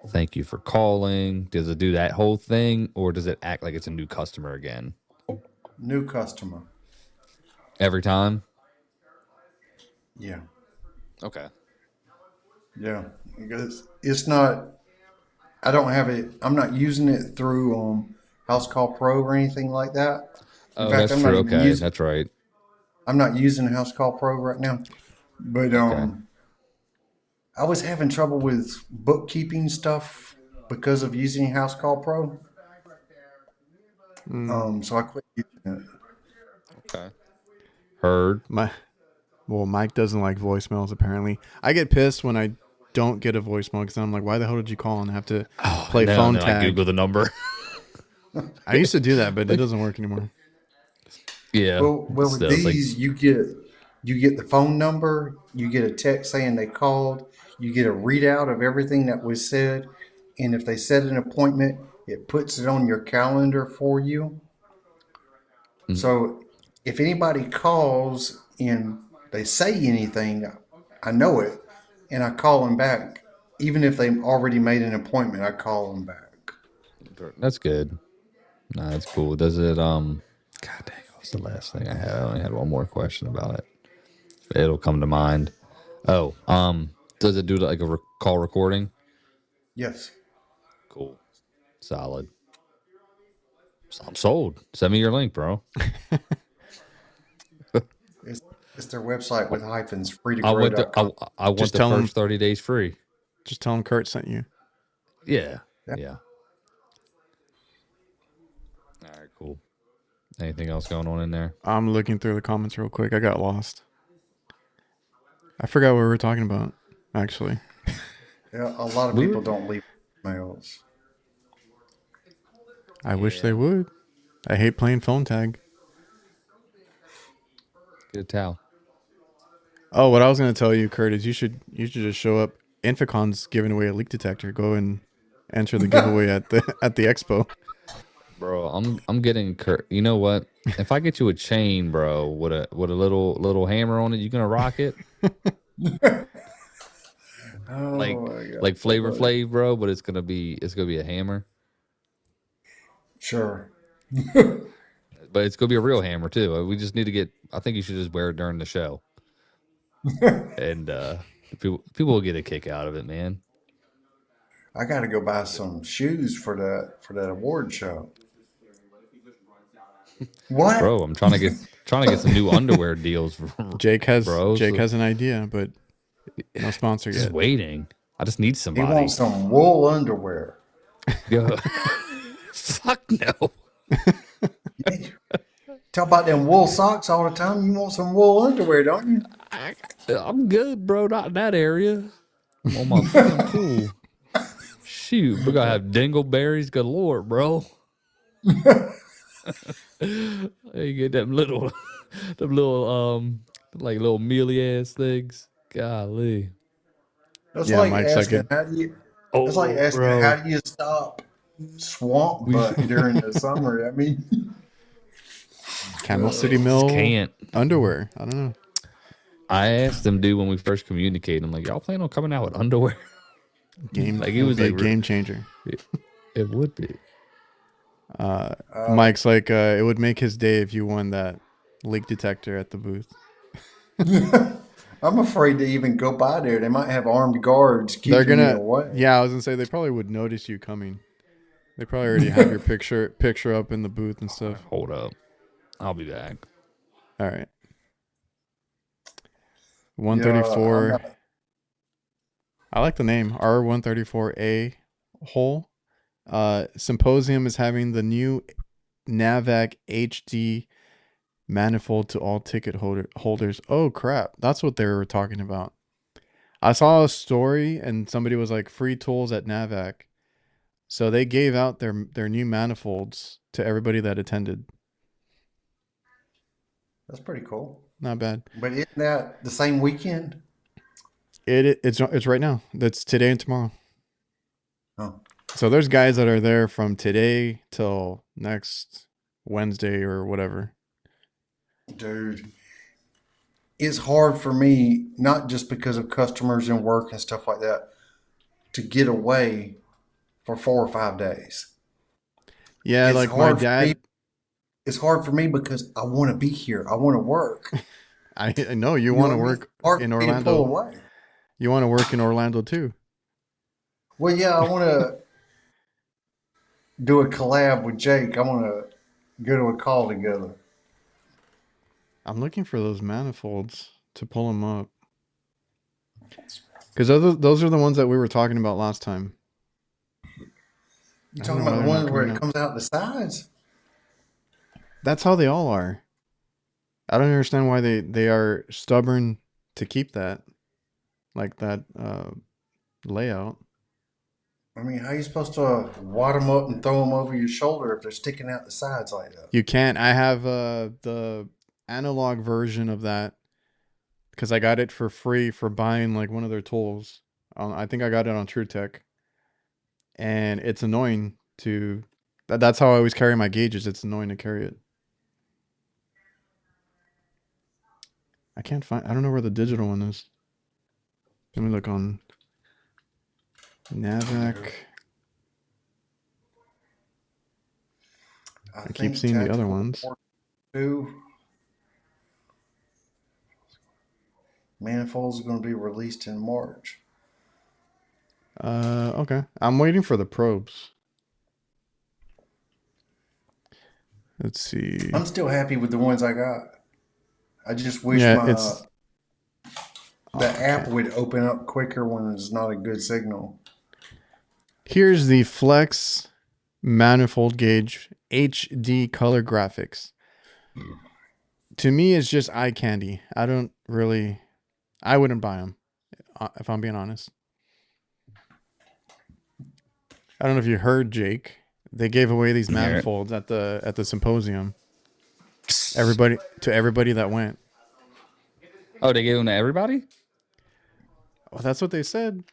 thank you for calling"? Does it do that whole thing, or does it act like it's a new customer again New customer. every time? Yeah. Okay. Yeah. Because it's not, I don't have it, I'm not using it through House Call Pro or anything like that. In Oh, fact, that's true. Okay, that's right. I'm not using House Call Pro right now. But Okay. I was having trouble with bookkeeping stuff because of using House Call Pro. So I quit using it. Okay. Heard. Mike doesn't like voicemails apparently. I get pissed when I don't get a voicemail because I'm like, why the hell did you call and have to play phone no, I tag? Google the number. I used to do that, but it doesn't work anymore. Yeah. Well, with Still, it's like, these, you get the phone number, you get a text saying they called, you get a readout of everything that was said, and if they set an appointment, it puts it on your calendar for you. So if anybody calls and they say anything, I know it, and I call them back. Even if they've already made an appointment, I call them back. that's good. Nah, that's cool. Does it? God dang, I What's the last thing I had? I only had one more question about it. It'll come to mind. Oh, does it do like a call recording? Yes. Cool. Solid. I'm sold. Send me your link, bro. It's, it's their website with hyphens, I went to freetogrow.com. I want Just the tell him. first 30 days free. Just tell him Kurt sent you. Yeah. Yeah. Yeah. All right, cool. Anything else going on in there? I'm looking through the comments real quick. I got lost. I forgot what we were talking about, actually. Yeah, a lot of We people were don't leave mails. I wish they would. I hate playing phone tag. get a towel. Oh, what I was going to tell you, Kurt, is you should just show up. Inficon's giving away a leak detector. Go and enter the giveaway at the expo. Bro, I'm getting Kurt. You know what? If I get you a chain, bro, with a little hammer on it, you gonna rock it? Oh Like my god, like so Flavor funny. Flav, bro, but it's gonna be a hammer. Sure. But it's gonna be a real hammer too. We just need to get I think you should just wear it during the show. And people will get a kick out of it, man. I got to go buy some shoes for that award show. What? Bro, I'm trying to get some new underwear deals, Jake has bro. So an idea, but no sponsor just yet. waiting. I just need He wants somebody. some wool underwear. Go. Fuck no. Talk about them wool socks all the time. You want some wool underwear, don't you? I'm good, bro. Not in that area. I'm on my I'm cool. Shoot, we're gonna have dingleberries galore, bro. You get them little like little mealy ass things. Golly. That's Yeah, like Mike's like asking a how do you. That's like Oh, asking how bro. do you stop swamp We butt during the summer. I mean, Camel City just Mill can't. underwear. I don't know. I asked them, dude, when we first communicated. I'm like, y'all plan on coming out with underwear? Like he It would was be a like, game changer. it would be. Mike's like, it would make his day if you won that leak detector at the booth. I'm afraid to even go by there. They might have armed guards They're keeping me gonna, away. yeah, I was gonna say they probably would notice you coming. They probably already have your picture up in the booth and stuff. Hold up, I'll be back. All right, Yeah, I'm 134. not. I like the name R134A hole. Symposium is having the new NAVAC HD manifold to all ticket holders. Oh crap, that's what they were talking about. I saw a story and somebody was like free tools at NAVAC. So they gave out their new manifolds to everybody that attended. That's pretty cool. Not bad. But isn't that the same weekend? It's right now. That's today and tomorrow. Oh, So there's guys that are there from today till next Wednesday or whatever. dude. It's hard for me, not just because of customers and work and stuff like that, to get away for 4 or 5 days. Yeah, It's like my hard for me. dad. It's hard for me because I want to be here. I want to work. I know you You know want to what I mean? work It's hard in for me to pull Orlando. away. You want to work in Orlando too. Well, yeah, I want to do a collab with Jake. I want to go to a call together. I'm looking for those manifolds to pull them up. Because those are the ones that we were talking about last time. You I don't talking know why about the they're not ones where coming it up. comes out the sides? That's how they all are. I don't understand why they are stubborn to keep that, like that layout. I mean, how are you supposed to wad them up and throw them over your shoulder if they're sticking out the sides like that? You can't. I have the analog version of that because I got it for free for buying like one of their tools. I think I got it on TrueTech, and it's annoying to. That's how I always carry my gauges. It's annoying to carry it. I can't find. I don't know where the digital one is. Let me look on NAVAC. I keep think seeing the other tactical ones. report, Two manifolds are going to be released in March. Okay. I'm waiting for the probes. Let's see. I'm still happy with the ones I got. I just wish Yeah, the it's app okay. would open up quicker when there's not a good signal. Here's the Flex manifold gauge HD color graphics. To me, it's just eye candy. I wouldn't buy them if I'm being honest. I don't know if you heard, Jake. They gave away these Yeah. manifolds at the symposium. Everybody that went. Oh, they gave them to everybody? Well, that's what they said.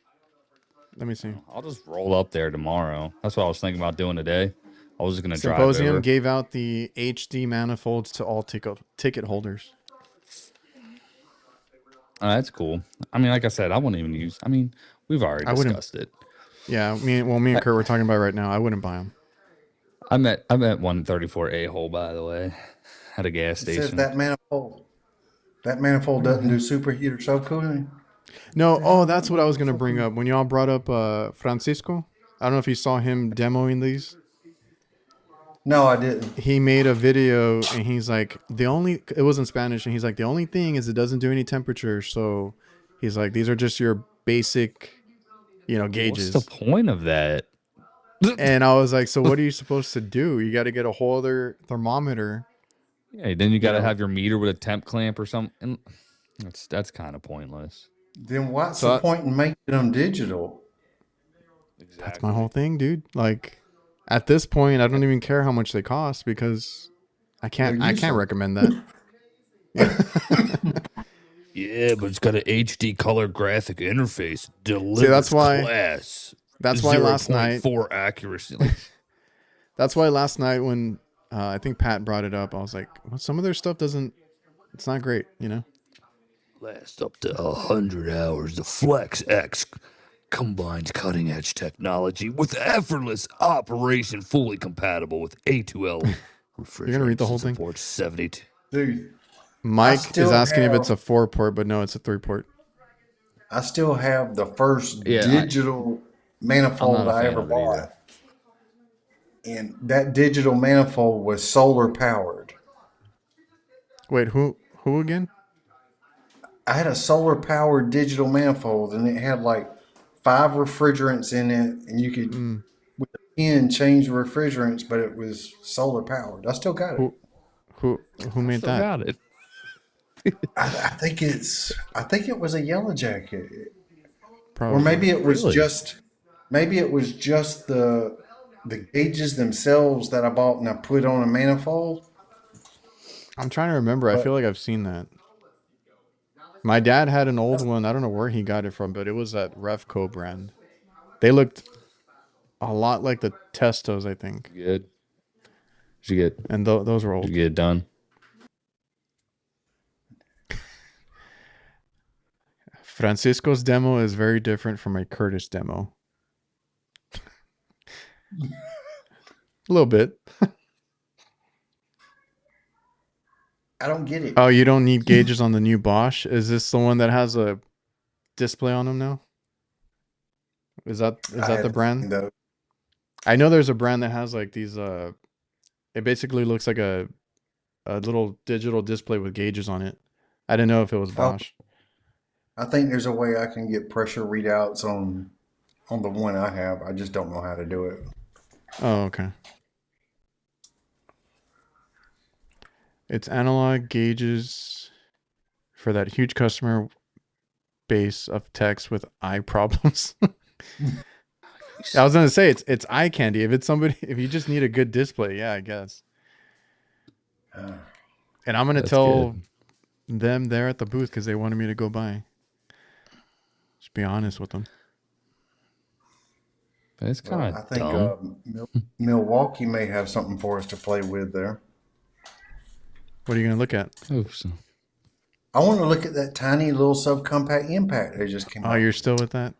Let me see. I'll just roll up there tomorrow. That's what I was thinking about doing today. I was just gonna drive Symposium over. gave out the HD manifolds to all ticket holders. Oh, that's cool. I mean, like I said, I wouldn't even use. I mean, we've already I wouldn't. discussed it. Yeah, me and Kurt were talking about it right now. I wouldn't buy them. I'm at 134 a hole, by the way, at a gas It says station. that manifold doesn't do superheater subcooling. No, oh, that's what I was gonna bring up when y'all brought up Francisco. I don't know if you saw him demoing these. No, I didn't. He made a video and he's like, it was in Spanish, and he's like, the only thing is it doesn't do any temperature. So he's like, these are just your basic, What's the gauges. point of that? And I was like, so what are you supposed to do? You got to get a whole other thermometer. Yeah, then you got to know. have your meter with a temp clamp or something. That's kind of pointless. Then what's the So point in making them digital? Exactly. that's my whole thing, dude. Like, at this point, I don't even care how much they cost because I can't recommend that. Yeah, but it's got an HD color graphic interface. See, that's why class. last night 0.4 accuracy. That's why last night when I think Pat brought it up, I was like, well, some of their stuff it's not great, Last up to 100 hours. The Flex X combines cutting edge technology with effortless operation, fully compatible with A2L refrigerants. You're gonna read the whole thing? Supports 72. Dude, Mike is asking if it's a 4-port, but no, it's a 3-port. I still have the first Yeah, digital I'm manifold not a I fan ever of it either. bought. And that digital manifold was solar powered. Wait, who again? I had a solar powered digital manifold and it had like 5 refrigerants in it, and you could with a pen change the refrigerants, but it was solar powered. I still got it. Who made Still that? got it. I think it was a Yellow Jacket. Probably. Or maybe it was Really? just the gauges themselves that I bought and I put on a manifold. I'm trying to remember. I But feel like I've seen that. My dad had an old one. I don't know where he got it from, but it was that Refco brand. They looked a lot like the Testos, I think. Good. Did you get? And those were Did old. you get it done? Francisco's demo is very different from my Curtis demo. A little bit. I don't get it. Oh, you don't need gauges on the new Bosch? Is this the one that has a display on them now? Is that the brand? I know there's a brand that has like these it basically looks like a little digital display with gauges on it. I didn't know if it was Bosch. I think there's a way I can get pressure readouts on the one I have. I just don't know how to do it. Oh, okay. It's analog gauges for that huge customer base of techs with eye problems. I was gonna say it's eye candy. If you just need a good display, yeah, I guess. And I'm gonna tell them there at the booth because they wanted me to go by. Just be honest with them. But it's kind of I think dumb. Milwaukee may have something for us to play with there. What are you gonna look at? Oops. I want to look at that tiny little subcompact impact they just came out. Oh, you're still with that?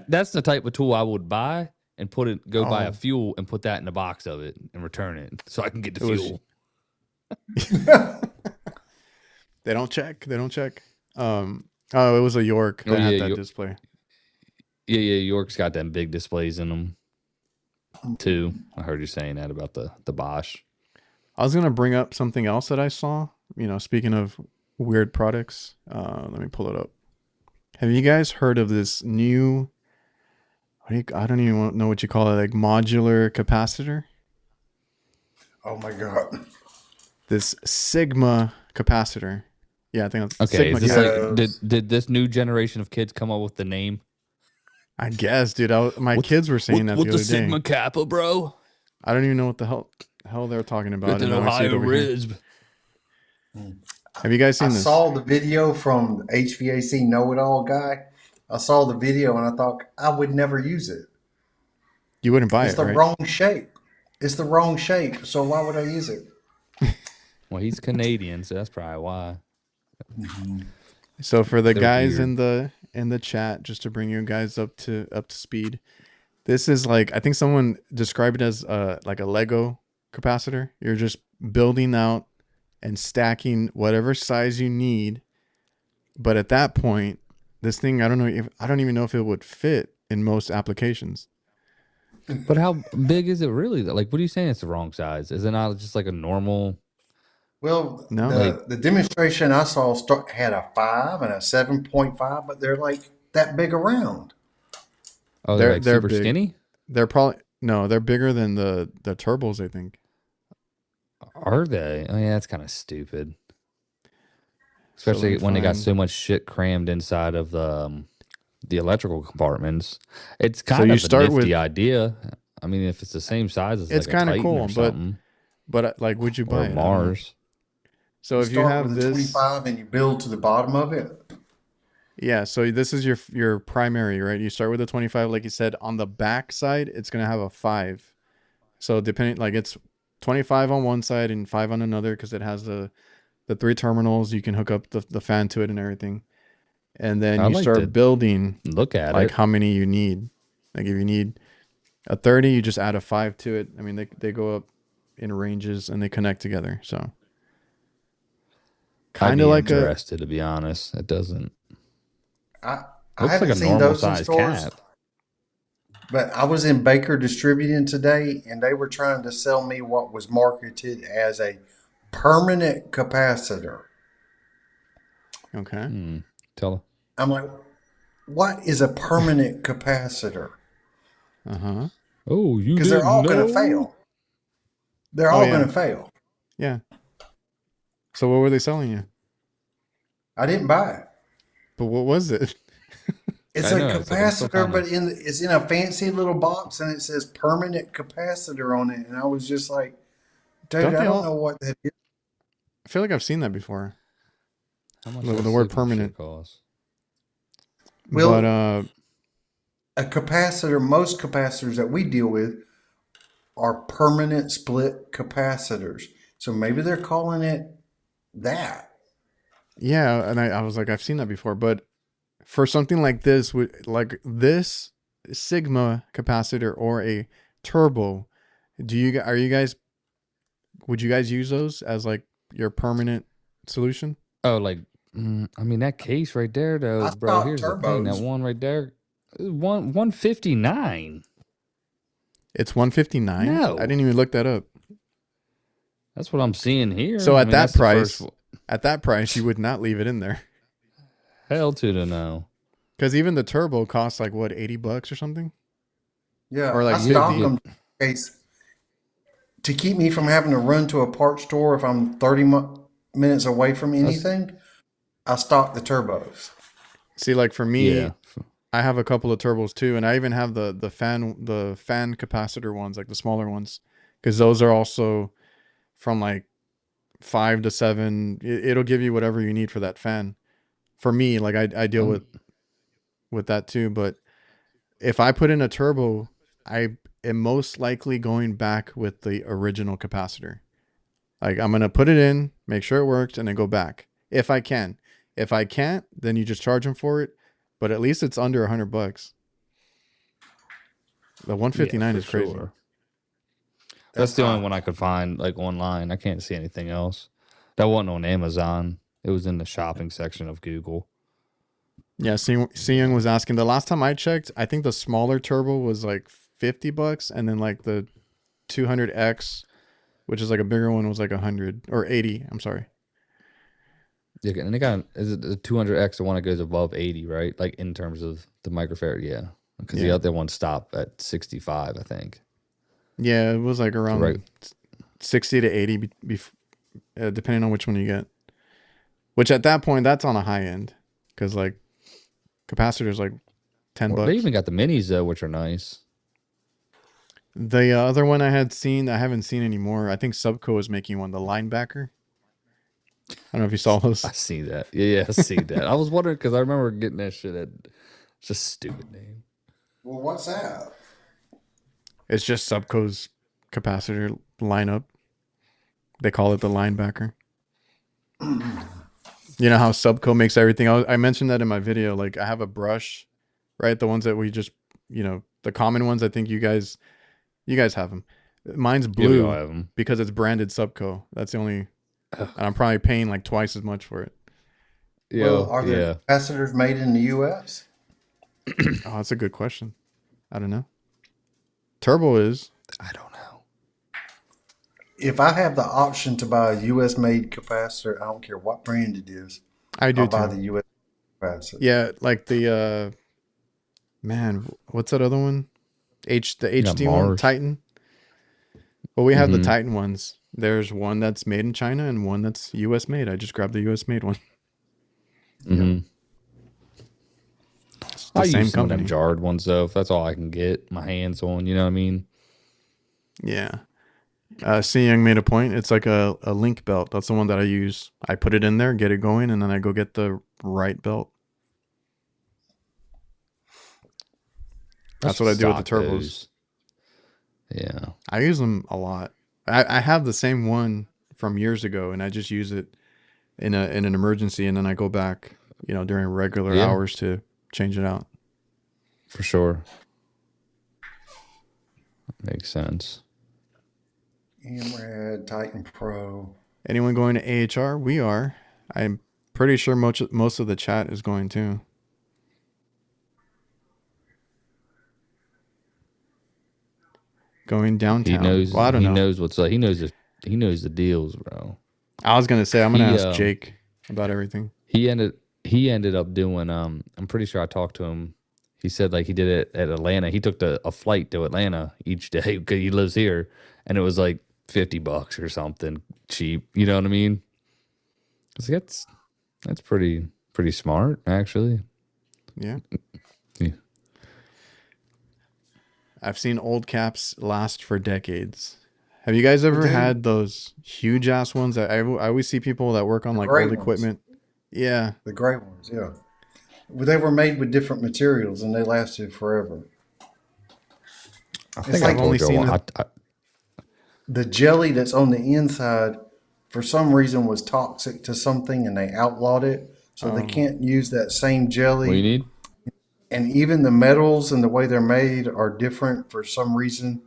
That's the type of tool I would buy and go buy a Oh, fuel and put that in the box of it and return it so I can get the it was. fuel. They don't check. They don't check. Oh, it was a York Oh that yeah, had that display. yeah. York's got them big displays in them too. I heard you saying that about the Bosch. I was gonna bring up something else that I saw. You know, speaking of weird products, let me pull it up. Have you guys heard of this new? I don't even know what you call it, like modular capacitor. Oh my God. This Sigma capacitor. Yeah, I think that's Okay, Sigma is this cap. like Yes. did this new generation of kids come up with the name? I guess, dude. My What's kids were saying that the what the other day. Sigma Kappa, bro? I don't even know what the hell they're talking Got about, that and now I see it Ohio over here. Risb. Have you guys I seen this? saw the video from the HVAC know-it-all guy. I saw the video and I thought I would never use it. You wouldn't buy It's it, the right? wrong shape. It's the wrong shape. So why would I use it? Well, he's Canadian, so that's probably why. So for the They're guys weird. in the chat, just to bring you guys up to speed, this is like, I think someone described it as like a Lego capacitor. You're just building out and stacking whatever size you need. But at that point, this thing, I don't even know if it would fit in most applications. But how big is it really? Like, what are you saying? It's the wrong size? Is it not just like a normal? Well, No, Like, the demonstration I saw had a 5 and a 7.5, but they're like that big around. oh, they're like they're super big. skinny? They're probably no, they're bigger than the turbos, I think. Are they? Oh yeah, that's kind of stupid. So let me Especially when they got find. so much shit crammed inside of the electrical compartments. It's So kind you of a start nifty with. idea. I mean, if it's the same size as It's like a kind of Titan cool, or something, but like, would you or a buy it? I don't know. Mars. So You if you start have with a this, 25 and you build to the bottom of it. yeah. So this is your primary, right? You start with a 25, like you said. On the back side, it's gonna have a 5. So depending, like it's 25 on one side and 5 on another, because it has the 3 terminals. You can hook up the fan to it and everything. And then I you like start to building look at like it. how many you need. Like if you need a 30, you just add a 5 to it. I mean, they go up in ranges and they connect together. So I'd kind of be like a. interested, to be honest. It doesn't I, I looks like haven't a seen normal those in size stores, cap. but I was in Baker Distributing today and they were trying to sell me what was marketed as a permanent capacitor. Okay. Tell I'm like, what is a permanent capacitor? Uh-huh. Oh, you Because they're didn't all going to know? fail. They're Oh all going yeah. to fail. Yeah. So what were they selling you? I didn't buy it. But what was it? It's I a know. It's like I'm still capacitor, kind of. but it's in a fancy little box and it says permanent capacitor on it. And I was just like, dude, Don't I they don't know all? what that is. I feel like I've seen that before. How much The does word Sigma shit permanent. cost? But Well, a capacitor, most capacitors that we deal with are permanent split capacitors. So maybe they're calling it that. yeah, and I was like, I've seen that before. But for something like this, like this Sigma capacitor or a turbo, are you guys, would you guys use those as like your permanent solution? Oh, like, I mean, that case right there, though, I bro. stock Here's the thing. That turbos. one right there, 159. It's 159. I No, didn't even look that up. that's what I'm seeing here. So I mean, that's the first. at that price, you would not leave it in there. Hell to the no. Because even the turbo costs like what, $80 or something, Yeah, or I like Yeah, stock 50. but them in case to keep me from having to run to a parts store if I'm 30 minutes away from that's anything. I stock the turbos. See, like for me, yeah. I have a couple of turbos too, and I even have the fan capacitor ones, like the smaller ones, because those are also from like 5 to 7. It'll give you whatever you need for that fan. For me, like I deal Um, with that too. But if I put in a turbo, I am most likely going back with the original capacitor. Like I'm gonna put it in, make sure it works, and then go back if I can. If I can't, then you just charge them for it. But at least it's under $100. The Yeah, 159 for is crazy. sure. That's the only high. one I could find like online. I can't see anything else. That wasn't on Amazon. It was in the shopping section of Google. Yeah, Seung was asking. The last time I checked, I think the smaller turbo was like $50, and then like the 200X, which is like a bigger one, was like 100 or 80. I'm sorry. Yeah, and they got is it the 200X the one that goes above 80, right? Like in terms of the microfarad, yeah. Because the Yeah, other one stopped at 65, I think. yeah, it was like So right, around 60 to 80, depending on which one you get. Which at that point, that's on a high end, because like capacitors like 10 or they bucks. even got the minis though, which are nice. The other one I had seen, I haven't seen anymore. I think Subco was making one, the linebacker. I don't know if you saw I those. see that. Yeah, I see that. I was wondering because I remember getting that shit at it's just a stupid name. Well, what's that? It's just Subco's capacitor lineup. They call it the linebacker. You know how Subco makes everything. I mentioned that in my video. Like I have a brush, right? The ones that we just, the common ones. I think you guys have them. Mine's Yeah, we all blue have them. because it's branded Subco. That's the only, and I'm probably paying like twice as much for it. Well, Yeah, are there yeah. capacitors made in the U.S.? Oh, that's a good question. I don't know. Turbo is. I don't know. If I have the option to buy a U.S. made capacitor, I don't care what brand it is, I do I'll buy too. the U.S. capacitor. Yeah, like the man, what's that other one? The You got HD one, Mars. Titan. Well, we have the Mm-hmm. Titan ones. There's one that's made in China and one that's US made. I just grabbed the US made one. Yeah. Mm-hmm. It's the I same use some of them company. jarred ones though, if that's all I can get my hands on, you know what I mean? Yeah. C Young made a point. It's like a link belt. That's the one that I use. I put it in there, get it going, and then I go get the right belt. I That's should what I do with the stock turbos. those. Yeah. I use them a lot. I have the same one from years ago, and I just use it in an emergency, and then I go back, during regular Yeah, hours to change it out. for sure. Makes sense. Emerald, Titan Pro. Anyone going to AHR? We are. I'm pretty sure most of the chat is going too. Going He downtown. knows Well, I don't he know. knows what's up. He knows the deals, bro. I was gonna say I'm gonna He ask Jake about everything. he ended he ended up doing I'm pretty sure I talked to him. He said like he did it at Atlanta. He took a flight to Atlanta each day because he lives here, and it was like $50 or something cheap. You know what I mean? It's like, that's pretty smart actually. Yeah. Yeah. I've seen old caps last for decades. Have you guys They ever do. had those huge ass ones? I always see people that work on The like old gray ones. equipment. Yeah. The gray ones, yeah. Well, they were made with different materials and they lasted forever. I It's think I I've like only told you seen one. it. the jelly that's on the inside, for some reason, was toxic to something and they outlawed it. So they Um, can't use that same What do you jelly. need? And even the metals and the way they're made are different for some reason.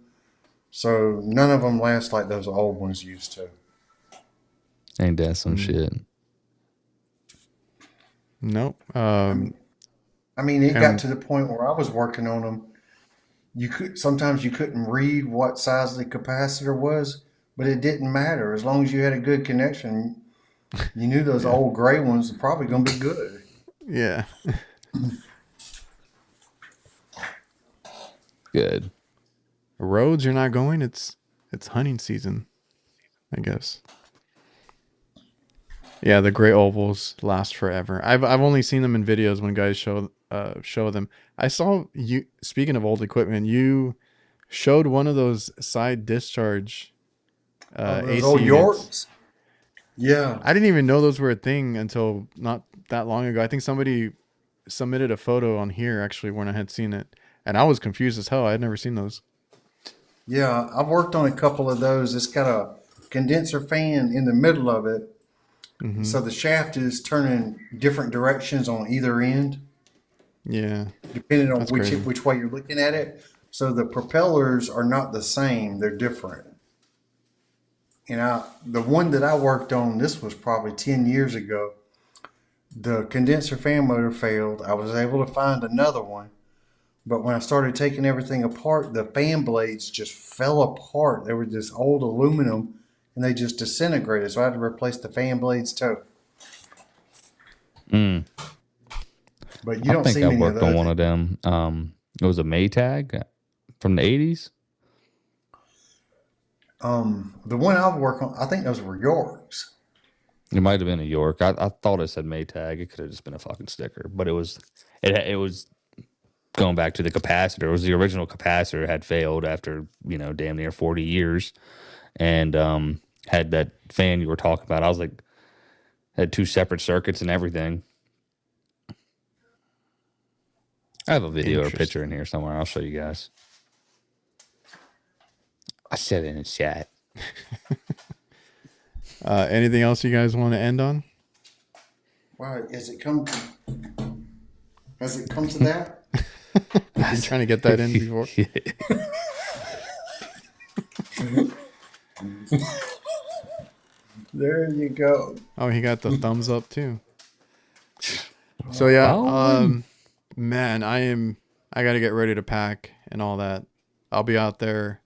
So none of them last like those old ones used to. Ain't that some mm, shit? nope. I mean, it got And to the point where I was working on them. Sometimes you couldn't read what size the capacitor was, but it didn't matter as long as you had a good connection. You knew those yeah, old gray ones were probably going to be good. yeah. Good. Roads, you're not going. It's hunting season, I guess. Yeah, the gray ovals last forever. I've only seen them in videos when guys show them. I saw you, speaking of old equipment, you showed one of those side discharge Oh, those AC old units. Yorks? Yeah. I didn't even know those were a thing until not that long ago. I think somebody submitted a photo on here actually when I had seen it, and I was confused as hell. I had never seen those. Yeah. I've worked on a couple of those. It's got a condenser fan in the middle of it. Mm-hmm. So the shaft is turning different directions on either end, Yeah, depending on that's crazy. which way you're looking at it. So the propellers are not the same; they're different. And the one that I worked on, this was probably 10 years ago. The condenser fan motor failed. I was able to find another one, but when I started taking everything apart, the fan blades just fell apart. They were just old aluminum, and they just disintegrated. So I had to replace the fan blades too. Mm. But you I don't think see I many of worked on those. one of them. It was a Maytag from the 80s. The one I work on, I think those were Yorks. It might have been a York. I thought it said Maytag. It could have just been a fucking sticker, but it was going back to the capacitor. It was the original capacitor had failed after damn near 40 years, and had that fan you were talking about. I was like, had two separate circuits and everything. I have a video or picture in here somewhere. I'll show you guys. I said it in the chat. Anything else you guys want to end on? Wow, has it come to that? You trying to get that in before? There you go. Oh, he got the thumbs up too. So yeah, man, I got to get ready to pack and all that. I'll be out there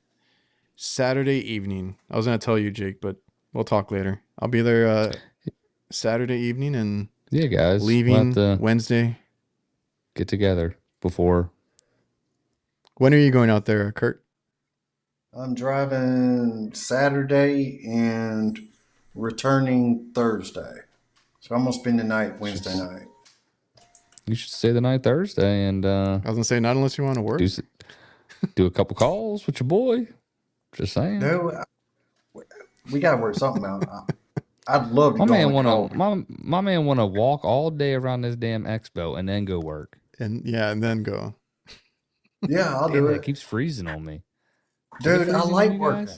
Saturday evening. I was going to tell you, Jake, but we'll talk later. I'll be there Saturday evening and yeah, guys, leaving we'll Wednesday. Get together before. When are you going out there, Kurt? I'm driving Saturday and returning Thursday. So I'm going to spend the night Wednesday night. You should stay the night Thursday and I was going to say, not unless you want to work. Do a couple calls with your boy. Just saying. No, we got to work something out. I'd love to go on a call. My man want to walk all day around this damn expo and then go work. And then go. Yeah, I'll do it. It keeps freezing on me. Dude, I like working.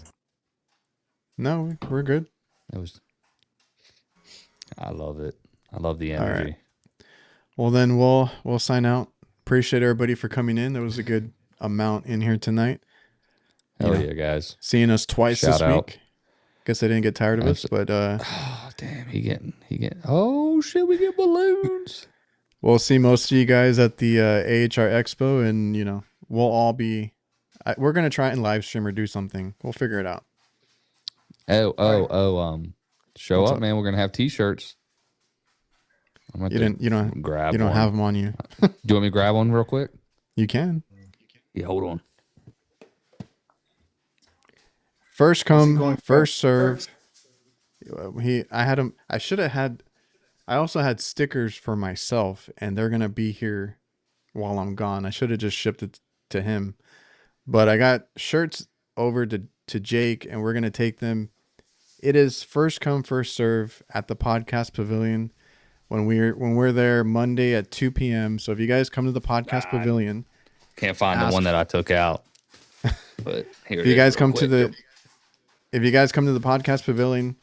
No, we're good. I love it. I love the energy. All right. Well, then we'll sign out. Appreciate everybody for coming in. There was a good amount in here tonight. Hell yeah, guys. Seeing us twice Shout this out. week. Guess they didn't get tired of us, but oh damn, he getting oh shit, we get balloons. We'll see most of you guys at the AHR Expo, and we'll all be we're gonna try and live stream or do something. We'll figure it out. Show What's up, up? man. We're gonna have t-shirts. You don't grab one. Have them on you. Do you want me to grab one real quick? You can. Yeah, hold on. First come, first serve. I should have had. I also had stickers for myself, and they're gonna be here while I'm gone. I should have just shipped it to him, but I got shirts over to Jake, and we're gonna take them. It is first come, first serve at the podcast pavilion when we're there Monday at 2 p.m. So if you guys come to the podcast pavilion, can't find the one that I took out. But here if you guys come to the podcast pavilion,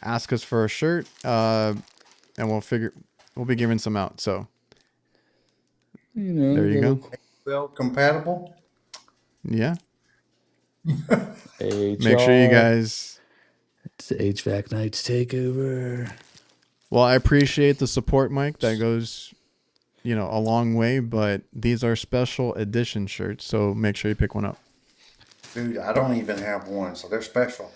ask us for a shirt, and we'll be giving some out. So there you go. Well, compatible. Yeah. Make sure you guys. It's the HVAC Nights takeover. Well, I appreciate the support, Mike. That goes, a long way. But these are special edition shirts, so make sure you pick one up. Dude, I don't even have one, so they're special.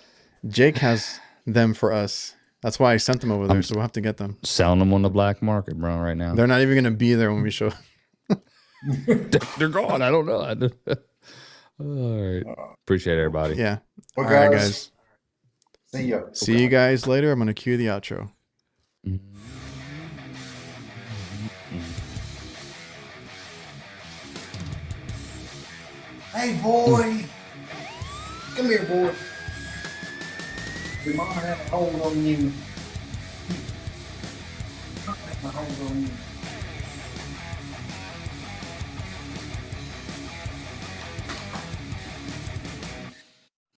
Jake has them for us. That's why I sent them over there, so we'll have to get them. Selling them on the black market, bro, right now. They're not even going to be there when we show. They're gone. I don't know. All right. Appreciate everybody. Yeah. Well, all right, guys. See ya. See you guys later. I'm going to cue the outro. Hey, boy. Come here, boy. Your mama had a hold on you. Mama had a hold on you.